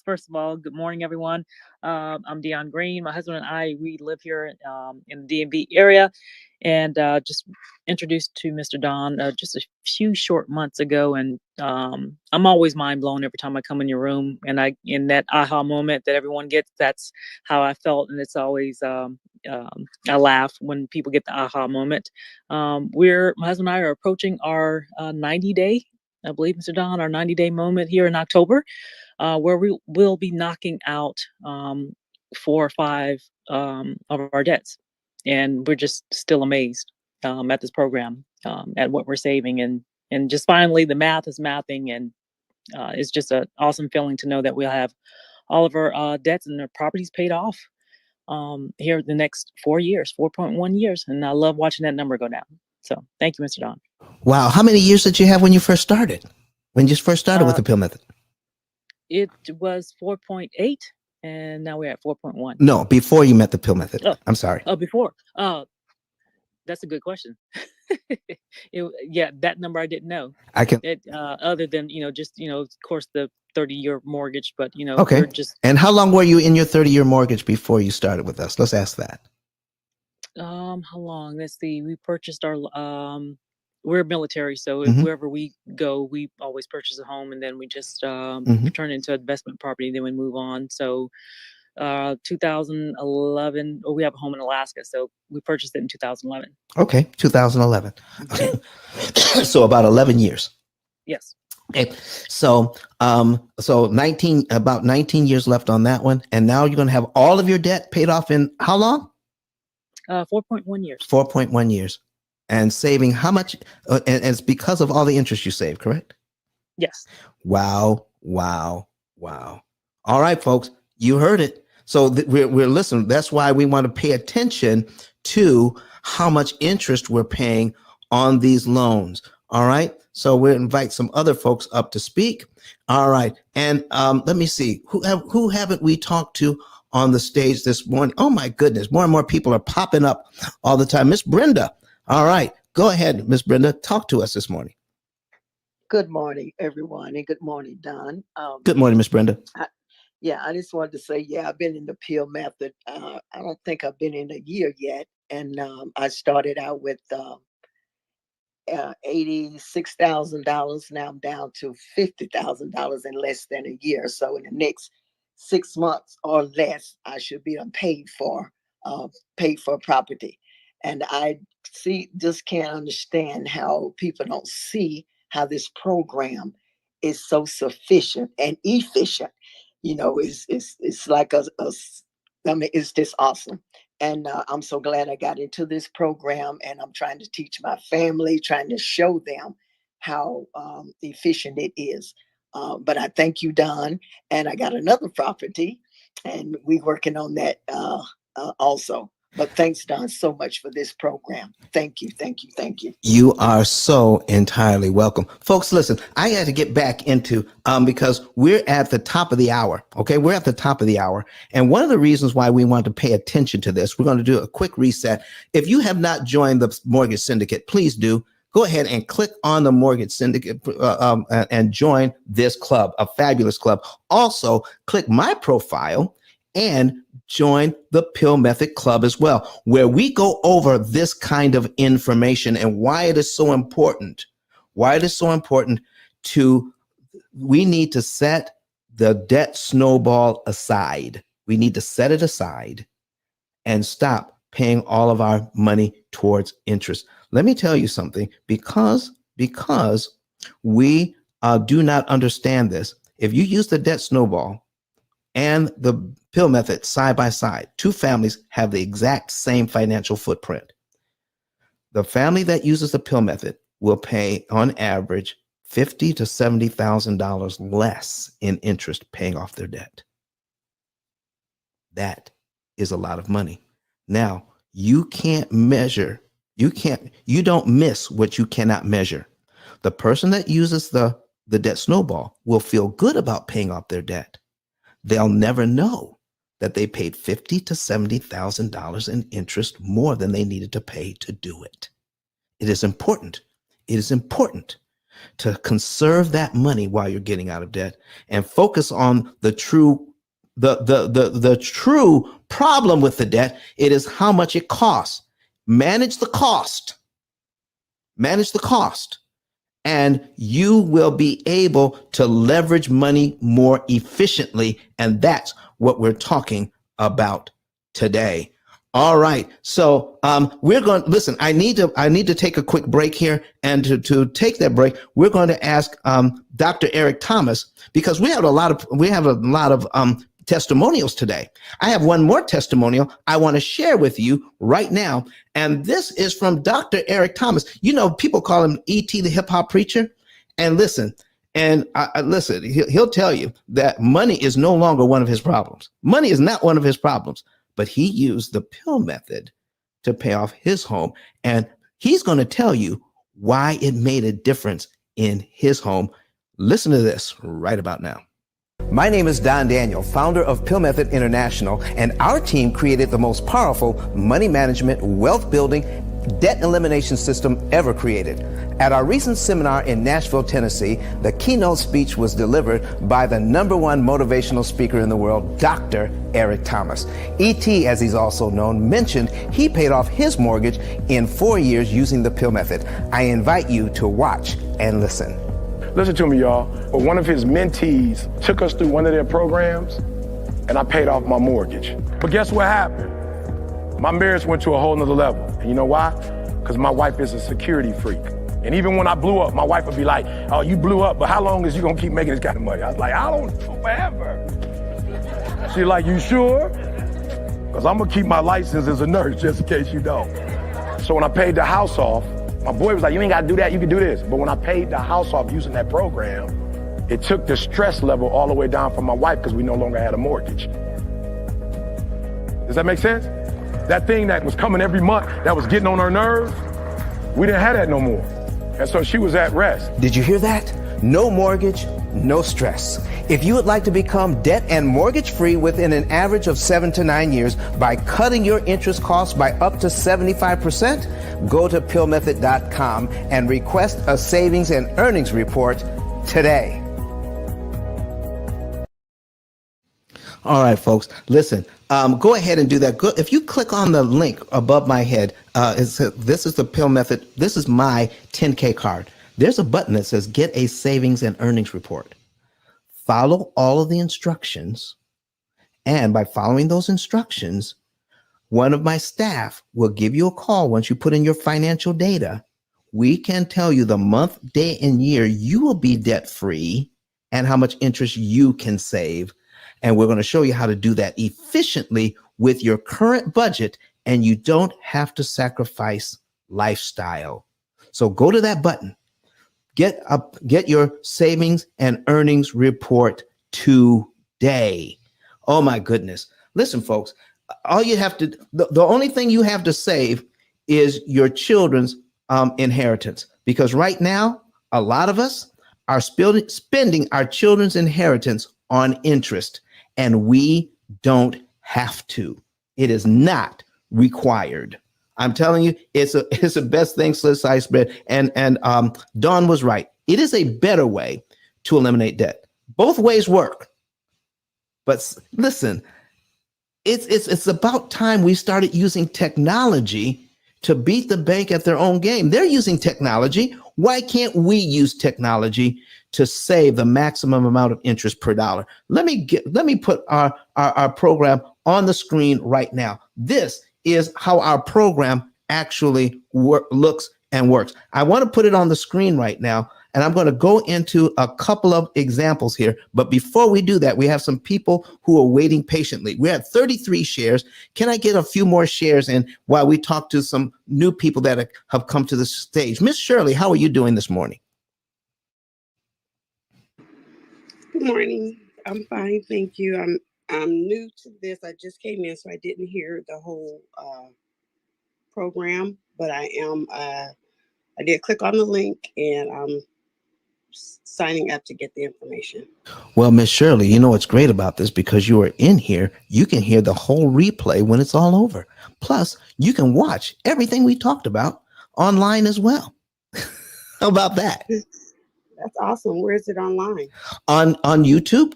First of all, good morning, everyone. I'm Dion Green. My husband and I, we live here in the DMV area, and just introduced to Mr. Don just a few short months ago. And I'm always mind blown every time I come in your room, and in that aha moment that everyone gets, that's how I felt, and it's always I laugh when people get the aha moment. My husband and I are approaching our 90-day, I believe, Mr. Don, our 90-day moment here in October. Where we will be knocking out 4 or 5 of our debts. And we're just still amazed at this program, at what we're saving. And just finally, the math is mathing. And it's just an awesome feeling to know that we'll have all of our debts and our properties paid off here the next 4 years, 4.1 years. And I love watching that number go down. So thank you, Mr. Don. Wow. How many years did you have when you first started? When you first started with the P.I.L.L method? It was 4.8, and now we're at 4.1. No, before you met the P.I.L.L method. Oh, I'm sorry. Oh, before. That's a good question. Yeah, that number I didn't know. Other than, just, of course, the 30-year mortgage, but, okay. We're just. And how long were you in your 30-year mortgage before you started with us? Let's ask that. How long? Let's see. We purchased our we're military, so wherever we go, we always purchase a home, and then we just turn it into investment property. Then we move on. So, 2011. We have a home in Alaska, so we purchased it in 2011. Okay, 2011. Okay, so about 11 years. Yes. Okay, so about 19 years left on that one, and now you're going to have all of your debt paid off in how long? 4.1 years. 4.1 years. And saving how much? And it's because of all the interest you save, correct? Yes. Wow, wow, wow. All right, folks, you heard it. So we're listening. That's why we want to pay attention to how much interest we're paying on these loans. All right. So we'll invite some other folks up to speak. All right. And let me see. Who haven't we talked to on the stage this morning? Oh, my goodness. More and more people are popping up all the time. Miss Brenda. All right, go ahead, Miss Brenda. Talk to us this morning. Good morning, everyone, and good morning, Don. Good morning, Miss Brenda. I just wanted to say, I've been in the P.I.L.L method. I don't think I've been in a year yet, and I started out with $86,000. Now I'm down to $50,000 in less than a year. So in the next 6 months or less, I should be paid for property. And I just can't understand how people don't see how this program is so sufficient and efficient. It's like it's just awesome. And I'm so glad I got into this program, and I'm trying to teach my family, trying to show them how efficient it is. But I thank you, Don. And I got another property, and we're working on that also. But thanks, Don, so much for this program. Thank you, thank you, thank you. You are so entirely welcome. Folks, listen, I had to get back into, because we're at the top of the hour, okay? We're at the top of the hour. And one of the reasons why we want to pay attention to this, we're going to do a quick reset. If you have not joined the Mortgage Syndicate, please do. Go ahead and click on the Mortgage Syndicate and join this club, a fabulous club. Also, click my profile and join the P.I.L.L Method Club as well, where we go over this kind of information and why it is so important. Why it is so important we need to set the debt snowball aside. We need to set it aside and stop paying all of our money towards interest. Let me tell you something, because we do not understand this. If you use the debt snowball and the P.I.L.L method side by side, two families have the exact same financial footprint. The family that uses the P.I.L.L method will pay on average $50,000 to $70,000 less in interest paying off their debt. That is a lot of money. Now, you can't measure, you don't miss what you cannot measure. The person that uses the debt snowball will feel good about paying off their debt. They'll never know that they paid $50,000 to $70,000 in interest more than they needed to pay to do it. It is important. It is important to conserve that money while you're getting out of debt and focus on the true problem with the debt. It is how much it costs. Manage the cost. Manage the cost. And you will be able to leverage money more efficiently. And that's what we're talking about today. All right. So we're going to listen. I need to take a quick break here. And to take that break, we're going to ask Dr. Eric Thomas, because we have a lot of testimonials today. I have one more testimonial I want to share with you right now. And this is from Dr. Eric Thomas. You know, people call him E.T. the hip hop preacher. And listen, he'll tell you that money is no longer one of his problems. Money is not one of his problems, but he used the P.I.L.L method to pay off his home. And he's going to tell you why it made a difference in his home. Listen to this right about now. My name is Don Daniel, founder of P.I.L.L Method International, and our team created the most powerful money management, wealth building, debt elimination system ever created. At our recent seminar in Nashville, Tennessee, the keynote speech was delivered by the #1 motivational speaker in the world, Dr. Eric Thomas. E.T., as he's also known, mentioned he paid off his mortgage in 4 years using the P.I.L.L Method. I invite you to watch and listen. Listen to me, y'all. Well, one of his mentees took us through one of their programs, and I paid off my mortgage. But guess what happened? My marriage went to a whole nother level. And you know why? Because my wife is a security freak. And even when I blew up, my wife would be like, oh, you blew up, but how long is you gonna keep making this kind of money? I was like, I don't know, forever. She's like, you sure? Because I'm gonna keep my license as a nurse just in case you don't. So when I paid the house off, my boy was like, you ain't gotta do that, you can do this. But when I paid the house off using that program, it took the stress level all the way down for my wife because we no longer had a mortgage. Does that make sense? That thing that was coming every month, that was getting on her nerves, we didn't have that no more. And so she was at rest. Did you hear that? No mortgage, no stress. If you would like to become debt and mortgage free within an average of 7 to 9 years by cutting your interest costs by up to 75%, go to pillmethod.com and request a savings and earnings report today. All right, folks, listen, go ahead and do that. If you click on the link above my head, this is the P.I.L.L Method. This is my 10K card. There's a button that says get a savings and earnings report. Follow all of the instructions. And by following those instructions, one of my staff will give you a call once you put in your financial data. We can tell you the month, day, and year you will be debt free and how much interest you can save. And we're going to show you how to do that efficiently with your current budget, and you don't have to sacrifice lifestyle. So go to that button, get your savings and earnings report today. Oh my goodness. Listen, folks, all you have to, the only thing you have to save is your children's inheritance, because right now, a lot of us are spending our children's inheritance on interest. And we don't have to. It is not required. I'm telling you, it's the best thing since sliced bread. And Dawn was right. It is a better way to eliminate debt. Both ways work. But listen, it's about time we started using technology to beat the bank at their own game. They're using technology. Why can't we use technology to save the maximum amount of interest per dollar? Let me put our program on the screen right now. This is how our program actually looks and works. I want to put it on the screen right now, and I'm going to go into a couple of examples here. But before we do that, we have some people who are waiting patiently. We're at 33 shares. Can I get a few more shares in while we talk to some new people that have come to the stage? Miss Shirley, how are you doing this morning? morning. I'm fine, thank you. I'm new to this. I just came in, so I didn't hear the whole program, but I am. I did click on the link, and I'm signing up to get the information. Well, Miss Shirley, you know what's great about this, because you are in here, you can hear the whole replay when it's all over. Plus, you can watch everything we talked about online as well. How about that? That's awesome. Where is it online? On YouTube,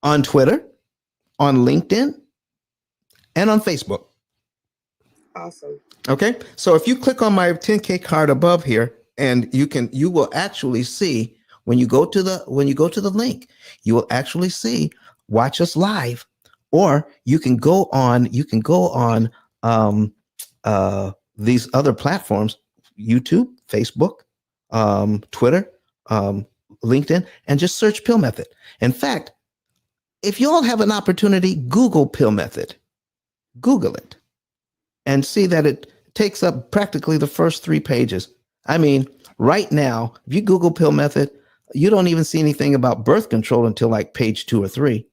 on Twitter, on LinkedIn, and on Facebook. Awesome. Okay, so if you click on my 10K card above here, and you will actually see when you go to the link, you will actually see watch us live, or you can go on these other platforms, YouTube, Facebook, Twitter, LinkedIn, and just search P.I.L.L Method. In fact, if you all have an opportunity, Google P.I.L.L Method. Google it and see that it takes up practically the first 3 pages. I mean, right now, if you Google P.I.L.L Method, you don't even see anything about birth control until like page 2 or 3.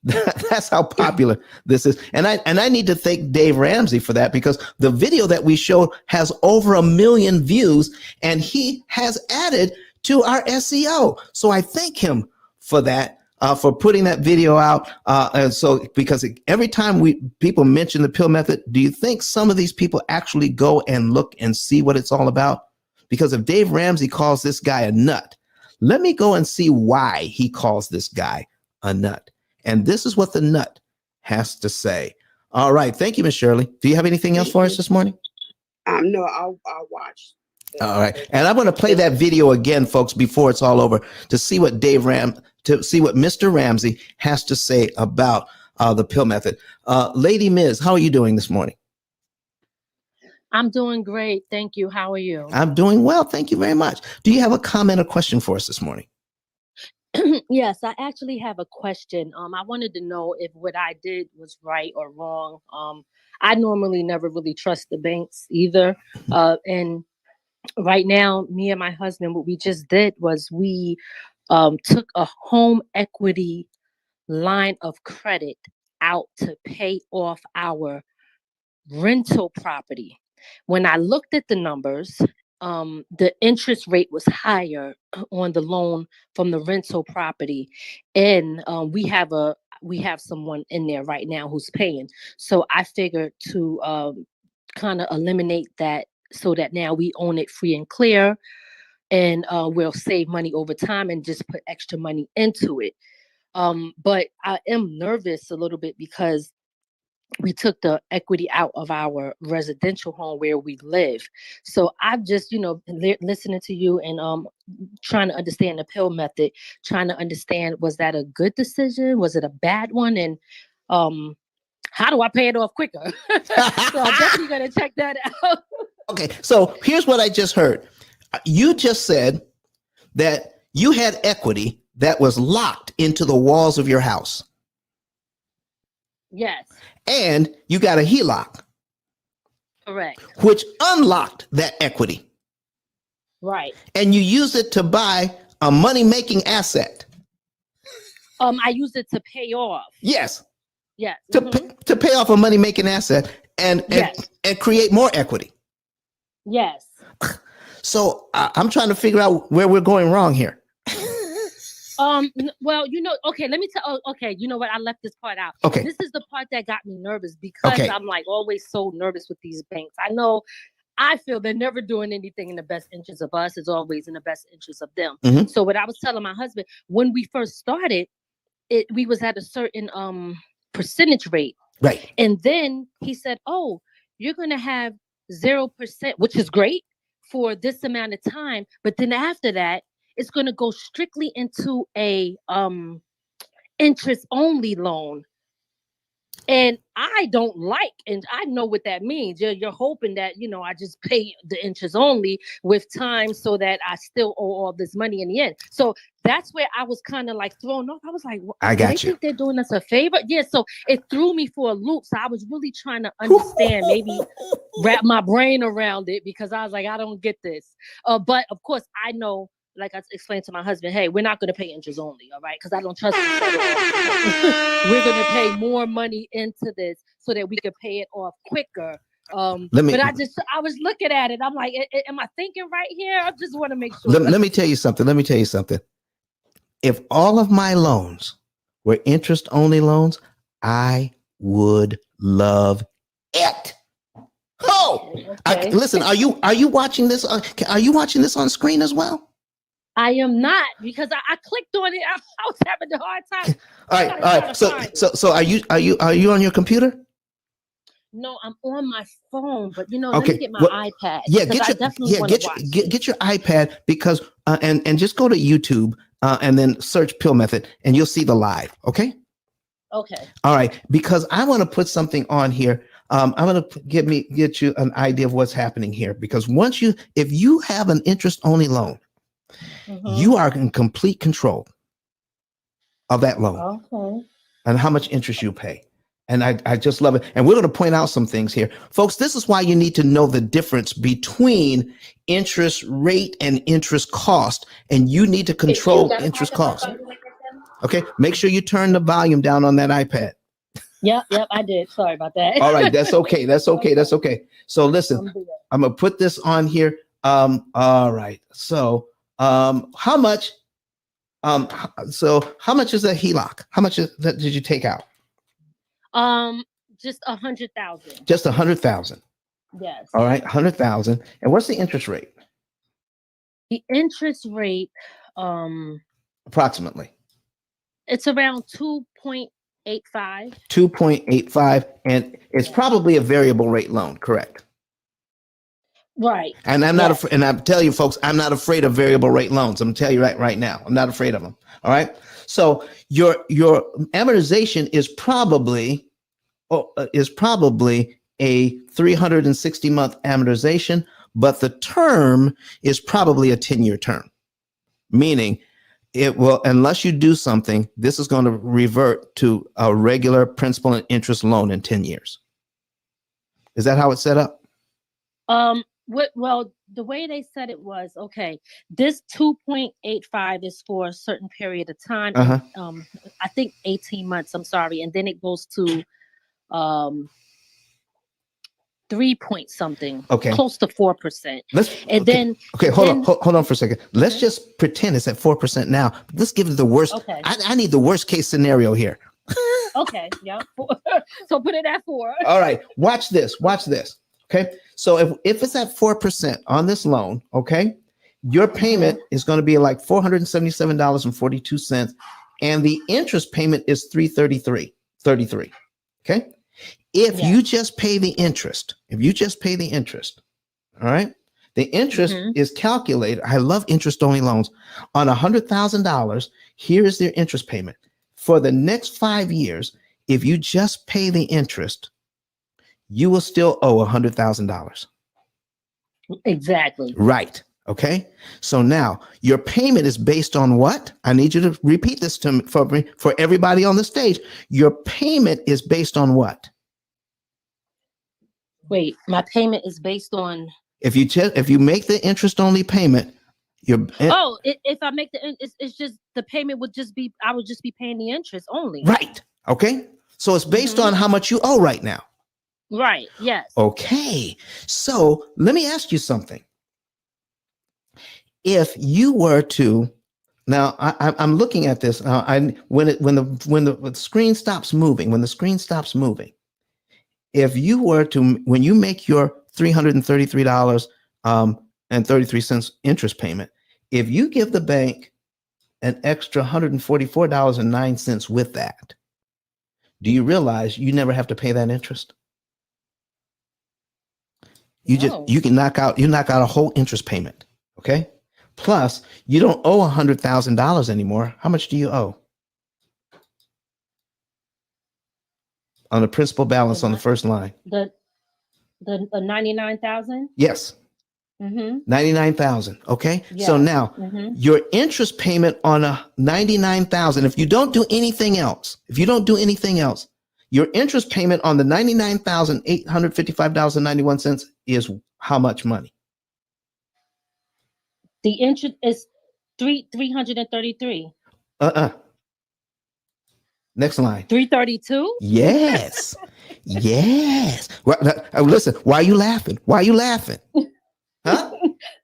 That's how popular this is. And I need to thank Dave Ramsey for that, because the video that we showed has over 1 million views, and he has added to our SEO. So I thank him for that. For putting that video out. And so, because every time people mention the P.I.L.L Method, do you think some of these people actually go and look and see what it's all about? Because if Dave Ramsey calls this guy a nut, let me go and see why he calls this guy a nut. And this is what the nut has to say. All right. Thank you, Miss Shirley. Do you have anything else for us this morning? No, I'll watch. All right. And I'm going to play that video again, folks, before it's all over, to see what Mr. Ramsey has to say about the P.I.L.L Method. Lady Ms., how are you doing this morning? I'm doing great. Thank you. How are you? I'm doing well. Thank you very much. Do you have a comment or question for us this morning? Yes, I actually have a question. I wanted to know if what I did was right or wrong. I normally never really trust the banks either. And right now, me and my husband, what we just did was we took a home equity line of credit out to pay off our rental property. When I looked at the numbers, the interest rate was higher on the loan from the rental property, and we have someone in there right now who's paying. So I figured to kind of eliminate that, so that now we own it free and clear, and we'll save money over time and just put extra money into it. But I am nervous a little bit because we took the equity out of our residential home where we live. So I'm just, listening to you and trying to understand the P.I.L.L Method, trying to understand, was that a good decision? Was it a bad one? And how do I pay it off quicker? So I'm definitely going to check that out. Okay, so here's what I just heard. You just said that you had equity that was locked into the walls of your house. Yes. And you got a HELOC. Correct. Which unlocked that equity. Right. And you used it to buy a money-making asset. I used it to pay off. Yes. Yes. To pay off a money-making asset and create more equity. Yes. So I'm trying to figure out where we're going wrong here. Well, okay, let me tell. Okay, you know what? I left this part out. Okay. This is the part that got me nervous, because I'm like always so nervous with these banks. I feel they're never doing anything in the best interest of us. It's always in the best interest of them. Mm-hmm. So what I was telling my husband, when we first started, we was at a certain percentage rate. Right. And then he said, "Oh, you're gonna have 0%, which is great for this amount of time, but then after that, it's going to go strictly into a interest only loan." And I don't like, and I know what that means. You're hoping that, I just pay the interest only with time so that I still owe all this money in the end. So that's where I was kind of like thrown off. I was like, I got you. Think they're doing us a favor? Yeah. So it threw me for a loop. So I was really trying to understand, maybe wrap my brain around it, because I was like, I don't get this. But of course, I know like I explained to my husband, hey, we're not going to pay interest only, all right? Because I don't trust this at all. We're going to pay more money into this so that we can pay it off quicker. But I was looking at it. I'm like, am I thinking right here? I just want to make sure. Let me tell you something. If all of my loans were interest only loans, I would love it. Oh, okay. Listen, are you watching this? Are you watching this on screen as well? I am not, because I clicked on it. I was having a hard time. All right. So are you on your computer? No, I'm on my phone, but let me get my iPad. Yeah, get your iPad, because and just go to YouTube and then search P.I.L.L method, and you'll see the live. Okay. Okay. All right, because I want to put something on here. I'm going to get you an idea of what's happening here, because if you have an interest only loan, you are in complete control of that loan. Okay. And how much interest you pay. And I just love it. And we're going to point out some things here. Folks, this is why you need to know the difference between interest rate and interest cost. And you need to control interest cost. Okay, make sure you turn the volume down on that iPad. Yep, I did. Sorry about that. All right, that's okay. So listen, I'm going to put this on here. All right. So how much is a HELOC? How much did you take out? Just 100,000. Just 100,000. Yes. All right, 100,000. And what's the interest rate? The interest rate, approximately. It's around 2.85. 2.85, and it's probably a variable rate loan, correct? Right. And I'm not afraid, and I tell you folks, I'm not afraid of variable rate loans. I'm gonna tell you right now. I'm not afraid of them. All right. So your amortization is probably a 360-month amortization, but the term is probably a 10-year term, meaning it will, unless you do something, this is going to revert to a regular principal and interest loan in 10 years. Is that how it's set up? Well, the way they said it was, okay, this 2.85 is for a certain period of time. And, I think 18 months, I'm sorry. And then it goes to 3 point something, close to 4%. Hold on for a second. Let's just pretend it's at 4% now. Let's give it the worst. Okay. I need the worst case scenario here. Okay. Yeah. So put it at 4. All right. Watch this. Okay. So if it's at 4% on this loan, okay, your payment is going to be like $477.42, and the interest payment is $333.33. Okay. If you just pay the interest, all right, the interest is calculated. I love interest only loans. On $100,000, here is their interest payment for the next 5 years. If you just pay the interest, you will still owe $100,000. Exactly. Right. Okay. So now your payment is based on what? I need you to repeat this to me for everybody on the stage. Your payment is based on what? Wait, my payment is based on. If you make the interest only payment, if I make it's just the payment would just be, I would just be paying the interest only. Right. Okay. So it's based on how much you owe right now. Right. Yes. Okay. So let me ask you something. If you were to, now I'm looking at this now. When the screen stops moving, if you were to, when you make your $333.33 interest payment, if you give the bank an extra $144.09 with that, do you realize you never have to pay that interest? You knock out a whole interest payment. Okay. Plus, you don't owe $100,000 anymore. How much do you owe on the principal balance on the first line? The 99,000. Yes. 99,000. Okay. Yeah. So now your interest payment on a 99,000, if you don't do anything else, your interest payment on the $99,855.91 is how much money? The interest is 333. Next line. 332. Yes. Yes. Well, listen, why are you laughing? Why are you laughing? Huh?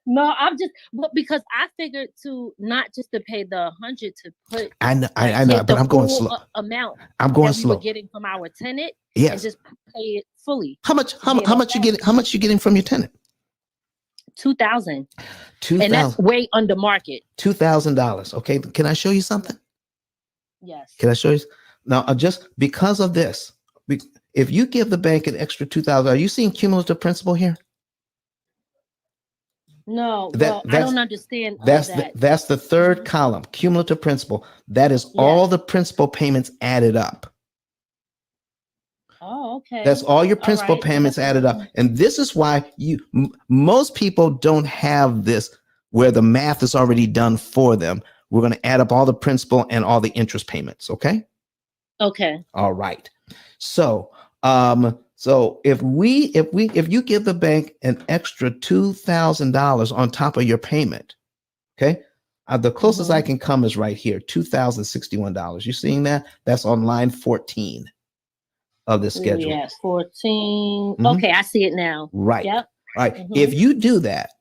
No, I'm just because I figured to not just to pay the 100 to put. I know, like, I know, take but the I'm going full slow. Amount I'm going that we were slow. getting from our tenant, Yes. and just pay it fully. How much you getting? How much you getting from your tenant? 2,000. $2,000. And that's way under market. $2,000. Okay. Can I show you something? Yes. Can I show you? Now, just because of this, if you give the bank an extra $2,000, are you seeing cumulative principal here? No, I don't understand that. That's the third column, cumulative principal. That is all the principal payments added up. Oh, okay. That's all your principal payments added up. And this is why most people don't have this where the math is already done for them. We're going to add up all the principal and all the interest payments. Okay. Okay. All right. So, so if you give the bank an extra $2,000 on top of your payment, okay, the closest I can come is right here, $2,061. You seeing that? That's on line 14 of the schedule. Yes, 14. Okay, I see it now. Right. Yep. Right. If you do that,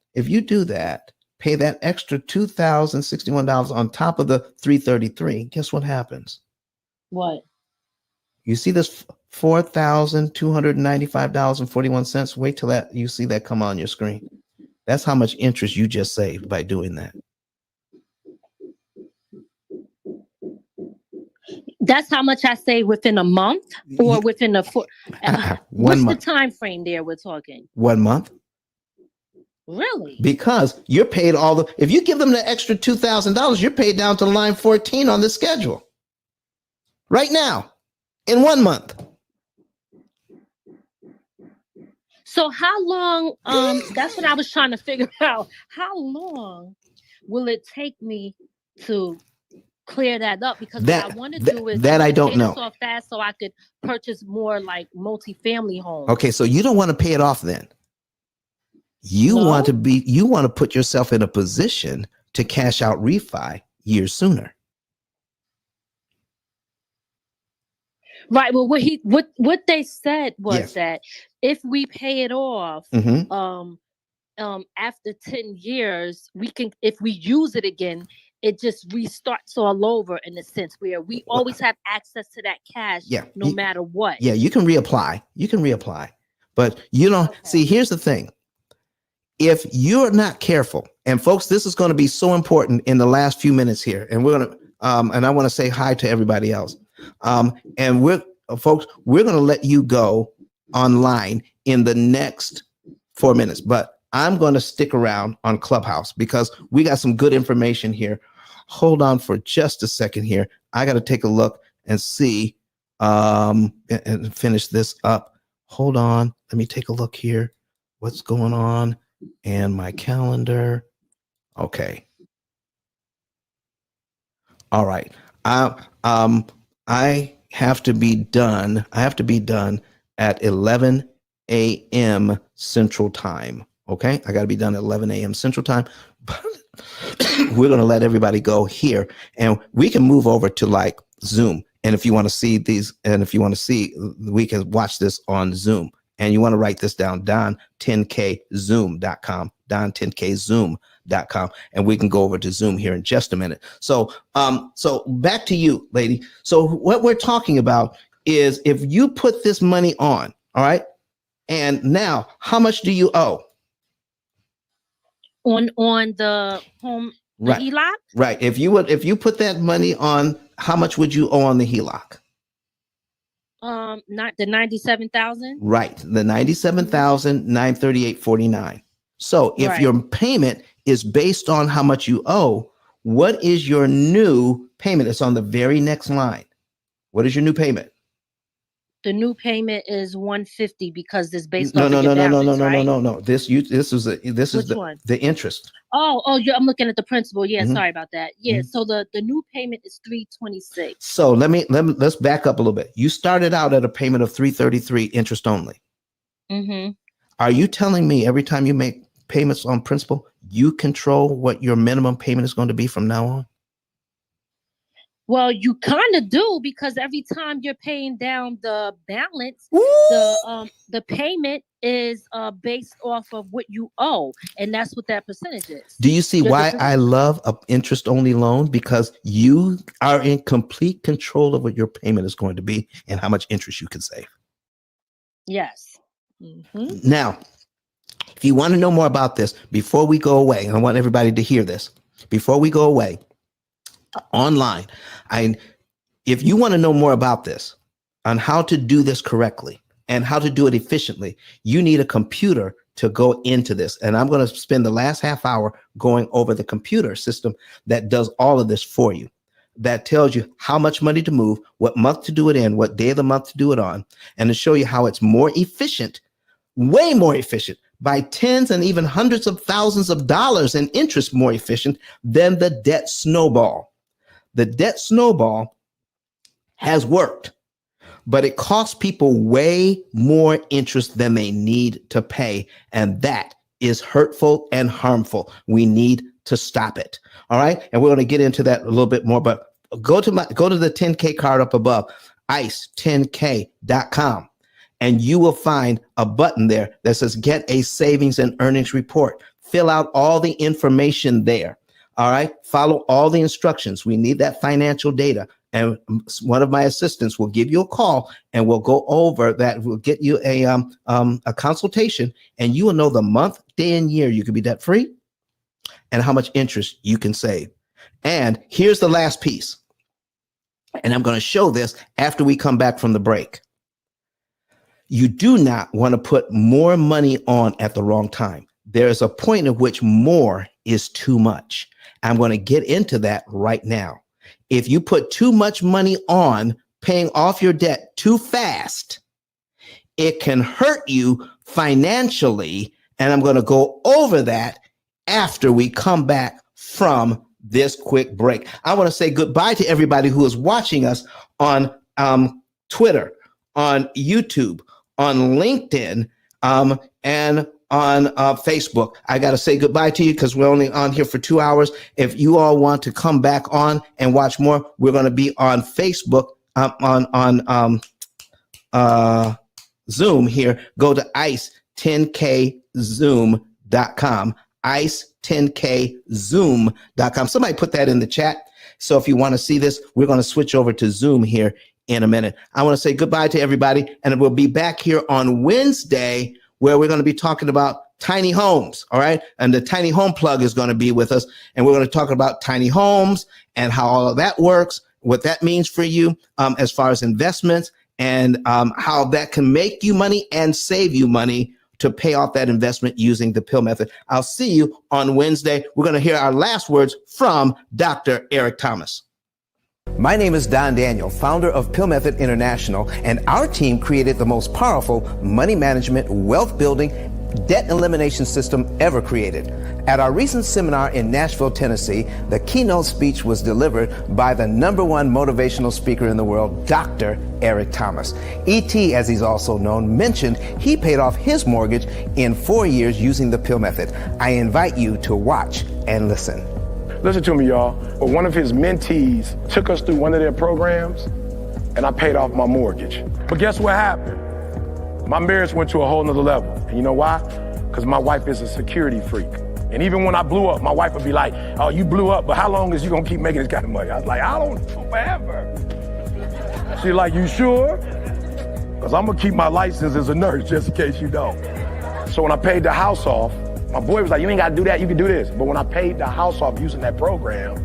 pay that extra $2,061 on top of the 333. Guess what happens? What? You see this $4,295.41. Wait till you see that come on your screen. That's how much interest you just saved by doing that. That's how much I saved within a month, or within a what's the time frame there we're talking? 1 month. Really? Because you're paid if you give them the extra $2,000, you're paid down to line 14 on the schedule. Right now, in 1 month. So how long, that's what I was trying to figure out. How long will it take me to clear that up? Because what I want to do is I don't pay know. this off fast so I could purchase more like multifamily homes. Okay, so you don't want to pay it off then. You want to put yourself in a position to cash out refi years sooner. Right. Well, what they said was that if we pay it off, after 10 years, we can, if we use it again, it just restarts all over in a sense where we always have access to that cash no matter what. Yeah, you can reapply. But you don't see, here's the thing. If you're not careful, and folks, this is going to be so important in the last few minutes here, and we're going to, and I want to say hi to everybody else. And we're going to let you go online in the next 4 minutes, but I'm going to stick around on Clubhouse because we got some good information here. Hold on for just a second here. I got to take a look and see, and finish this up. Hold on. Let me take a look here. What's going on? And my calendar. Okay. All right. I have to be done. I have to be done at 11 a.m. Central Time. Okay. I got to be done at 11 a.m. Central Time. But we're going to let everybody go here and we can move over to like Zoom. And if you want to see these, and if you want to see, we can watch this on Zoom. And you want to write this down, don10kzoom.com, don10kzoom.com. And we can go over to Zoom here in just a minute. So, so back to you, lady. So what we're talking about is if you put this money on, all right, and now how much do you owe? On the home, the HELOC? Right. If you put that money on, how much would you owe on the HELOC? Not the 97,000. Right, the 97,938.49. So if your payment is based on how much you owe, what is your new payment? It's on the very next line. What is your new payment? The new payment is $150 because it's based No. on No. This is the interest. Oh, yeah, I'm looking at the principal. Yeah, sorry about that. Yeah, so the new payment is $326. So let's back up a little bit. You started out at a payment of $333 interest only. Are you telling me every time you make payments on principal, you control what your minimum payment is going to be from now on? Well, you kind of do, because every time you're paying down the balance, the payment is based off of what you owe, and that's what that percentage is. Do you see why I love an interest-only loan? Because you are in complete control of what your payment is going to be and how much interest you can save. Yes. Mm-hmm. Now, if you want to know more about this, before we go away, and I want everybody to hear this, before we go away, online, if you want to know more about this, on how to do this correctly and how to do it efficiently, you need a computer to go into this. And I'm going to spend the last half hour going over the computer system that does all of this for you, that tells you how much money to move, what month to do it in, what day of the month to do it on, and to show you how it's more efficient, way more efficient, by tens and even hundreds of thousands of dollars in interest more efficient than the Debt Snowball. The Debt Snowball has worked, but it costs people way more interest than they need to pay. And that is hurtful and harmful. We need to stop it. All right. And we're going to get into that a little bit more, but go to the 10K card up above, ice10k.com. And you will find a button there that says get a savings and earnings report. Fill out all the information there. All right. Follow all the instructions. We need that financial data. And one of my assistants will give you a call and we'll go over that. We'll get you a consultation, and you will know the month, day, and year you can be debt free and how much interest you can save. And here's the last piece. And I'm going to show this after we come back from the break. You do not want to put more money on at the wrong time. There is a point at which more is too much. I'm going to get into that right now. If you put too much money on paying off your debt too fast, it can hurt you financially. And I'm going to go over that after we come back from this quick break. I want to say goodbye to everybody who is watching us on Twitter, on YouTube, on LinkedIn, and on Facebook. I got to say goodbye to you because we're only on here for 2 hours. If you all want to come back on and watch more, we're going to be on Facebook, on Zoom here. Go to ice10kzoom.com, ice10kzoom.com. Somebody put that in the chat. So if you want to see this, we're going to switch over to Zoom here in a minute. I want to say goodbye to everybody, and we'll be back here on Wednesday, where we're going to be talking about tiny homes. All right. And the tiny home plug is going to be with us. And we're going to talk about tiny homes and how all of that works, what that means for you as far as investments, and how that can make you money and save you money to pay off that investment using the P.I.L.L method. I'll see you on Wednesday. We're going to hear our last words from Dr. Eric Thomas. My name is Don Daniel, founder of P.I.L.L Method International, and our team created the most powerful money management, wealth building, debt elimination system ever created. At our recent seminar in Nashville, Tennessee, the keynote speech was delivered by the #1 motivational speaker in the world, Dr. Eric Thomas. E.T., as he's also known, mentioned he paid off his mortgage in 4 years using the P.I.L.L method. I invite you to watch and listen. Listen to me, y'all. But one of his mentees took us through one of their programs, and I paid off my mortgage. But guess what happened? My marriage went to a whole nother level. And you know why? Because my wife is a security freak. And even when I blew up, my wife would be like, oh, you blew up, but how long is you gonna keep making this kind of money? I was like, I don't know, forever. She's like, you sure? Because I'm gonna keep my license as a nurse, just in case you don't. So when I paid the house off, my boy was like, you ain't gotta do that, you can do this. But when I paid the house off using that program,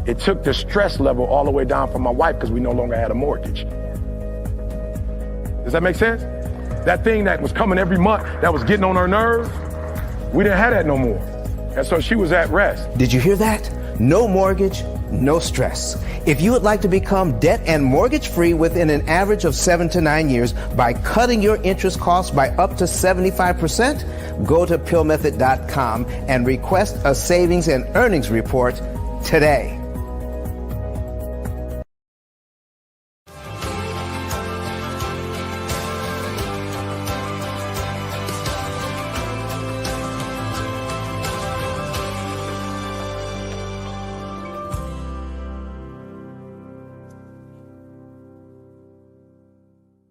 it took the stress level all the way down for my wife because we no longer had a mortgage. Does that make sense? That thing that was coming every month, that was getting on her nerves, we didn't have that no more. And so she was at rest. Did you hear that? No mortgage, no stress. If you would like to become debt and mortgage free within an average of 7 to 9 years by cutting your interest costs by up to 75%, go to pillmethod.com and request a savings and earnings report today.